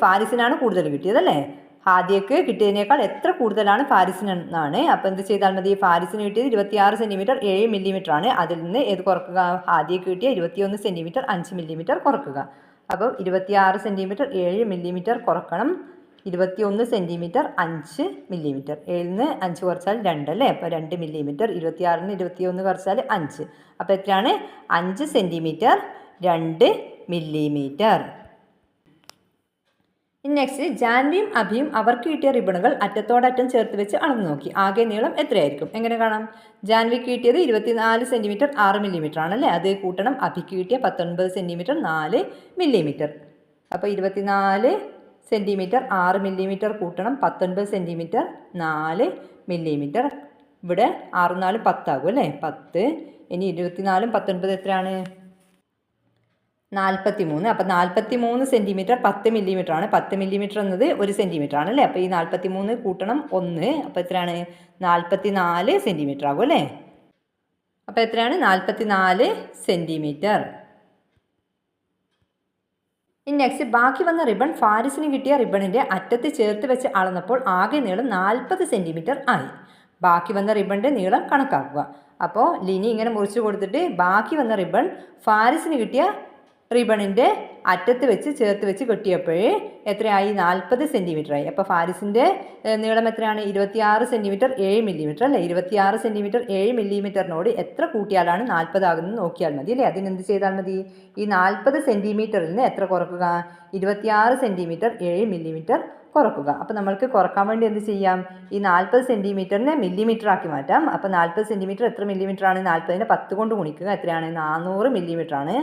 ഫാരിസിനാണ് കൂടുതൽ കിട്ടിയതല്ലേ. ഹാദിയയ്ക്ക് കിട്ടിയതിനേക്കാൾ എത്ര കൂടുതലാണ് ഫാരിസിനെന്നാണ്. അപ്പോൾ എന്ത് ചെയ്താൽ മതി? ഫാരിസിന് കിട്ടിയത് 26 സെൻറ്റിമീറ്റർ 7 മില്ലിമീറ്റർ ആണ്. അതിൽ നിന്ന് ഏത് കുറക്കുക? ഹാദിയയ്ക്ക് കിട്ടിയ 21 സെൻറ്റിമീറ്റർ 5 മില്ലിമീറ്റർ കുറക്കുക. അപ്പോൾ 26 സെൻറ്റിമീറ്റർ 7 മില്ലിമീറ്റർ കുറക്കണം. 21 സെൻറ്റിമീറ്റർ 5 മില്ലിമീറ്റർ. 7-ന് 5 കുറച്ചാൽ 2 അല്ലേ? അപ്പോൾ 2 മില്ലിമീറ്റർ. 26-ന് 21 കുറച്ചാൽ 5. അപ്പോൾ എത്രയാണ്? 5 സെൻറ്റിമീറ്റർ 2 മില്ലിമീറ്റർ. നെക്സ്റ്റ്, ജാൻവിയും അഭിയും അവർക്ക് കിട്ടിയ റിബണുകൾ അറ്റത്തോടറ്റം ചേർത്ത് വെച്ച് അളന്നു നോക്കി. ആകെ നീളം എത്രയായിരിക്കും? എങ്ങനെ കാണാം? ജാൻവിക്ക് കിട്ടിയത് 24 സെൻറ്റിമീറ്റർ 6 മില്ലിമീറ്റർ ആണല്ലേ? അത് കൂട്ടണം അഭിക്ക് കിട്ടിയ 19 സെൻറ്റിമീറ്റർ 4 മില്ലിമീറ്റർ. അപ്പോൾ 24 സെൻറ്റിമീറ്റർ 6 മില്ലിമീറ്റർ കൂട്ടണം 19 സെൻറ്റിമീറ്റർ 4 മില്ലിമീറ്റർ. ഇവിടെ 6 4 10 ആകും അല്ലേ? 10. ഇനി 24 19 എത്രയാണ്? 43. അപ്പോൾ 43 സെൻറ്റിമീറ്റർ 10 മില്ലിമീറ്റർ ആണ്. 10 മില്ലിമീറ്റർ എന്നത് 1 സെൻറ്റിമീറ്റർ ആണല്ലേ? അപ്പോൾ ഈ 43 കൂട്ടണം 1. അപ്പോൾ എത്രയാണ്? 44 സെൻറ്റിമീറ്റർ ആകും അല്ലേ? അപ്പോൾ എത്രയാണ്? 44 സെൻറ്റിമീറ്റർ. ഇനി നെക്സ്റ്റ്, ബാക്കി വന്ന റിബൺ ഫാരിസിന് കിട്ടിയ റിബണിൻ്റെ അറ്റത്ത് ചേർത്ത് വെച്ച് അളന്നപ്പോൾ ആകെ നീളം 40 സെൻറ്റിമീറ്റർ ആയി. ബാക്കി വന്ന റിബണിൻ്റെ നീളം കണക്കാക്കുക. അപ്പോൾ ലിനി ഇങ്ങനെ മുറിച്ച് കൊടുത്തിട്ട് ബാക്കി വന്ന റിബൺ ഫാരിസിന് കിട്ടിയ റിബണിൻ്റെ അറ്റത്ത് വെച്ച് ചേർത്ത് വെച്ച് കെട്ടിയപ്പോഴേ എത്രയായി? 40 സെൻറ്റിമീറ്റർ ആയി. അപ്പോൾ ഫാരിസിൻ്റെ നീളം എത്രയാണ്? 26 സെൻറ്റിമീറ്റർ 7 മില്ലിമീറ്റർ അല്ലേ? 26 സെൻറ്റിമീറ്റർ 7 മില്ലിമീറ്ററിനോട് എത്ര കൂട്ടിയാലാണ് 40 ആകുന്നത് നോക്കിയാൽ മതി അല്ലേ? അതിനെന്ത് ചെയ്താൽ മതി? ഈ 40 സെൻറ്റിമീറ്ററിൽ നിന്ന് എത്ര കുറക്കുക? 26 സെൻറ്റിമീറ്റർ 7 മില്ലിമീറ്റർ കുറക്കുക. അപ്പോൾ നമ്മൾക്ക് കുറക്കാൻ വേണ്ടി എന്ത് ചെയ്യാം? ഈ 40 സെൻറ്റിമീറ്ററിനെ മില്ലിമീറ്റർ ആക്കി മാറ്റാം. അപ്പോൾ 40 സെൻറ്റിമീറ്റർ എത്ര മില്ലിമീറ്റർ ആണ്? 40നെ 10 കൊണ്ട് ഗുണിക്കുക. എത്രയാണ്? 400 മില്ലിമീറ്റർ ആണ്.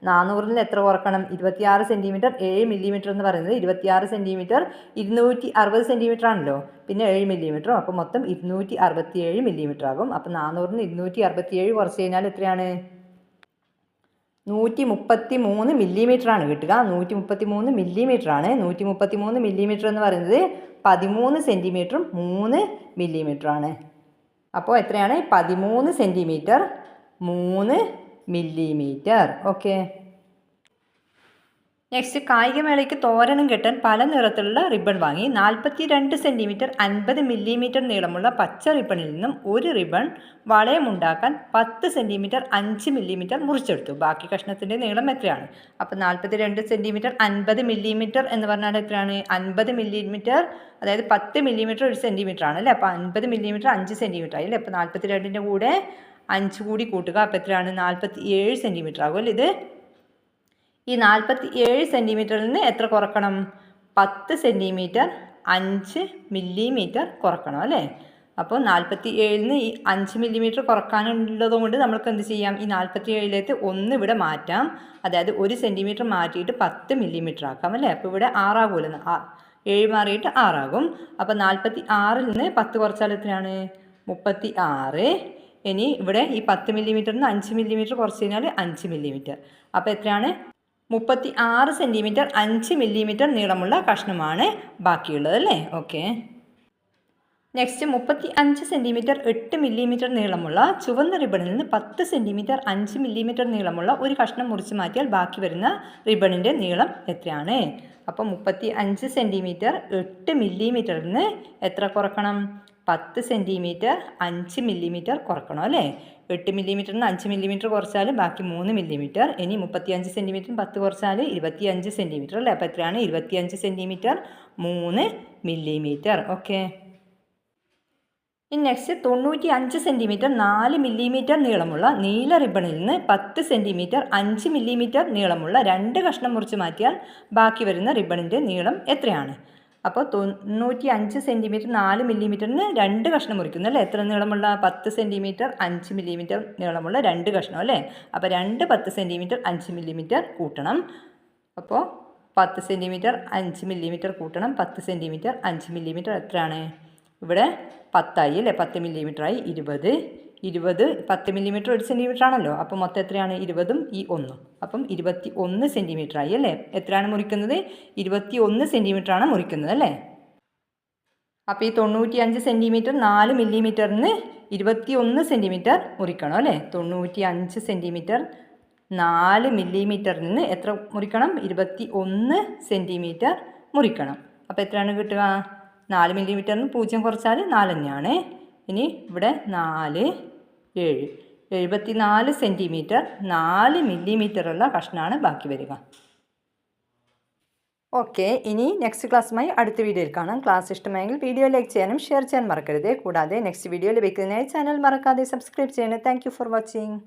400-ൽ എത്ര കുറക്കണം? 26 സെൻറ്റിമീറ്റർ 7 മില്ലിമീറ്റർ എന്ന് പറയുന്നത് 26 സെൻറ്റിമീറ്റർ 260 സെൻറ്റിമീറ്റർ ആണല്ലോ. പിന്നെ 7 മില്ലിമീറ്ററും. അപ്പോൾ മൊത്തം 267 മില്ലിമീറ്റർ ആകും. അപ്പോൾ 400-ന് 267 കുറച്ച് കഴിഞ്ഞാൽ എത്രയാണ്? 133 മില്ലിമീറ്റർ ആണ് കിട്ടുക. 133 മില്ലിമീറ്റർ ആണ്. 133 മില്ലിമീറ്റർ എന്ന് പറയുന്നത് 13 സെൻറ്റിമീറ്ററും 3 മില്ലിമീറ്റർ ആണ്. അപ്പോൾ എത്രയാണ്? 13 സെൻറ്റിമീറ്റർ 3 മില്ലിമീറ്റർ. ഓക്കെ. നെക്സ്റ്റ്, കായികമേളയ്ക്ക് തോരണം കെട്ടാൻ പല നിറത്തിലുള്ള റിബൺ വാങ്ങി. 42 സെൻറ്റിമീറ്റർ 50 മില്ലിമീറ്റർ നീളമുള്ള പച്ച റിബണിൽ നിന്നും ഒരു റിബൺ വളയമുണ്ടാക്കാൻ 10 സെൻറ്റിമീറ്റർ 5 മില്ലിമീറ്റർ മുറിച്ചെടുത്തു. ബാക്കി കഷ്ണത്തിൻ്റെ നീളം എത്രയാണ്? അപ്പോൾ 42 സെൻറ്റിമീറ്റർ 50 മില്ലിമീറ്റർ എന്ന് പറഞ്ഞാൽ എത്രയാണ്? 50 മില്ലിമീറ്റർ, അതായത് 10 മില്ലിമീറ്റർ 1 സെൻറ്റിമീറ്റർ ആണല്ലേ? അപ്പോൾ 50 മില്ലിമീറ്റർ 5 സെൻറ്റിമീറ്റർ ആയില്ലേ? അപ്പോൾ 42-ൻ്റെ കൂടെ 5 കൂടി കൂട്ടുക. അപ്പോൾ എത്രയാണ്? 47 സെൻറ്റിമീറ്റർ ആകും അല്ലേ ഇത്? ഈ 47 സെൻറ്റിമീറ്ററിൽ നിന്ന് എത്ര കുറക്കണം? 10 സെൻറ്റിമീറ്റർ 5 മില്ലിമീറ്റർ കുറക്കണം അല്ലേ? അപ്പോൾ 47-ന് ഈ 5 മില്ലിമീറ്റർ കുറക്കാനുള്ളത് കൊണ്ട് നമ്മൾക്ക് എന്ത് ചെയ്യാം? ഈ 47-ലേക്ക് 1 ഇവിടെ മാറ്റാം. അതായത് 1 സെൻറ്റിമീറ്റർ മാറ്റിയിട്ട് 10 മില്ലിമീറ്റർ ആക്കാം അല്ലേ? അപ്പോൾ ഇവിടെ 6 ആകുമല്ലോ. 7 മാറിയിട്ട് 6 ആകും. അപ്പോൾ 46-ൽ നിന്ന് 10 കുറച്ചാൽ എത്രയാണ്? 36. ഇനി ഇവിടെ ഈ 10 മില്ലിമീറ്ററിൽ നിന്ന് 5 മില്ലിമീറ്റർ കുറച്ച് കഴിഞ്ഞാൽ 5 മില്ലിമീറ്റർ. അപ്പോൾ എത്രയാണ്? 36 സെൻറ്റിമീറ്റർ 5 മില്ലിമീറ്റർ നീളമുള്ള കഷ്ണമാണ് ബാക്കിയുള്ളത് അല്ലേ? ഓക്കെ. നെക്സ്റ്റ്, 35 സെൻറ്റിമീറ്റർ 8 മില്ലിമീറ്റർ നീളമുള്ള ചുവന്ന റിബണിൽ നിന്ന് 10 സെൻറ്റിമീറ്റർ 5 മില്ലിമീറ്റർ നീളമുള്ള ഒരു കഷ്ണം മുറിച്ച് മാറ്റിയാൽ ബാക്കി വരുന്ന റിബണിൻ്റെ നീളം എത്രയാണ്? അപ്പോൾ 35 സെൻറ്റിമീറ്റർ 8 മില്ലിമീറ്ററിൽ നിന്ന് എത്ര കുറക്കണം? 10 സെൻറ്റിമീറ്റർ 5 മില്ലിമീറ്റർ കുറക്കണം അല്ലേ? 8 മില്ലിമീറ്ററിന് 5 മില്ലിമീറ്റർ കുറച്ചാൽ ബാക്കി 3 മില്ലിമീറ്റർ. ഇനി 35 സെൻറ്റിമീറ്ററിന് 10 കുറച്ചാൽ 25 സെൻറ്റിമീറ്റർ അല്ലേ? അപ്പോൾ എത്രയാണ്? 25 സെൻറ്റിമീറ്റർ 3 മില്ലിമീറ്റർ. ഓക്കെ. ഇനി നെക്സ്റ്റ്, 95 സെൻറ്റിമീറ്റർ 4 മില്ലിമീറ്റർ നീളമുള്ള നീല റിബണിൽ നിന്ന് 10 സെൻറ്റിമീറ്റർ 5 മില്ലിമീറ്റർ നീളമുള്ള 2 കഷ്ണം മുറിച്ച് മാറ്റിയാൽ ബാക്കി വരുന്ന റിബണിൻ്റെ നീളം എത്രയാണ്? അപ്പോൾ 95 സെൻറ്റിമീറ്റർ 4 മില്ലിമീറ്ററിന് 2 കഷ്ണം മുറിക്കുന്നു അല്ലേ? എത്ര നീളമുള്ള? 10 സെൻറ്റിമീറ്റർ 5 മില്ലിമീറ്റർ നീളമുള്ള 2 കഷ്ണം അല്ലേ? അപ്പോൾ 10 സെൻറ്റിമീറ്റർ 5 മില്ലിമീറ്റർ കൂട്ടണം. അപ്പോൾ 10 സെൻറ്റിമീറ്റർ 5 മില്ലിമീറ്റർ കൂട്ടണം 10 സെൻറ്റിമീറ്റർ 5 മില്ലിമീറ്റർ എത്രയാണ്? ഇവിടെ 10 ആയി അല്ലേ? 10 മില്ലിമീറ്റർ ആയി. 20 10 മില്ലിമീറ്റർ 1 സെൻറ്റിമീറ്റർ ആണല്ലോ. അപ്പോൾ മൊത്തം എത്രയാണ്? 20ഉം ഈ 1ഉം. അപ്പം 21 സെൻറ്റിമീറ്റർ ആയി അല്ലേ? എത്രയാണ് മുറിക്കുന്നത്? 21 സെൻറ്റിമീറ്റർ ആണ് മുറിക്കുന്നത് അല്ലേ? അപ്പോൾ ഈ 95 സെൻറ്റിമീറ്റർ 4 മില്ലിമീറ്ററിന് 21 സെൻറ്റിമീറ്റർ മുറിക്കണം അല്ലേ? 95 സെൻറ്റിമീറ്റർ 4 മില്ലിമീറ്ററിൽ നിന്ന് എത്ര മുറിക്കണം? 21 സെൻറ്റിമീറ്റർ മുറിക്കണം. അപ്പോൾ എത്രയാണ് കിട്ടുക? 4 മില്ലിമീറ്ററിന് 0 കുറച്ചാൽ 4 തന്നെയാണ്. ഇനി ഇവിടെ 4 7 74 സെൻറ്റിമീറ്റർ 4 മില്ലിമീറ്ററുള്ള കഷ്ണമാണ് ബാക്കി വരിക. ഓക്കെ, ഇനി നെക്സ്റ്റ് ക്ലാസ്സുമായി അടുത്ത വീഡിയോയിൽ കാണാം. ക്ലാസ് ഇഷ്ടമായെങ്കിൽ വീഡിയോ ലൈക്ക് ചെയ്യാനും ഷെയർ ചെയ്യാൻ മറക്കരുത്. കൂടാതെ നെക്സ്റ്റ് വീഡിയോ ലഭിക്കുന്നതിനായി ചാനൽ മറക്കാതെ സബ്സ്ക്രൈബ് ചെയ്യണം. Thank for watching.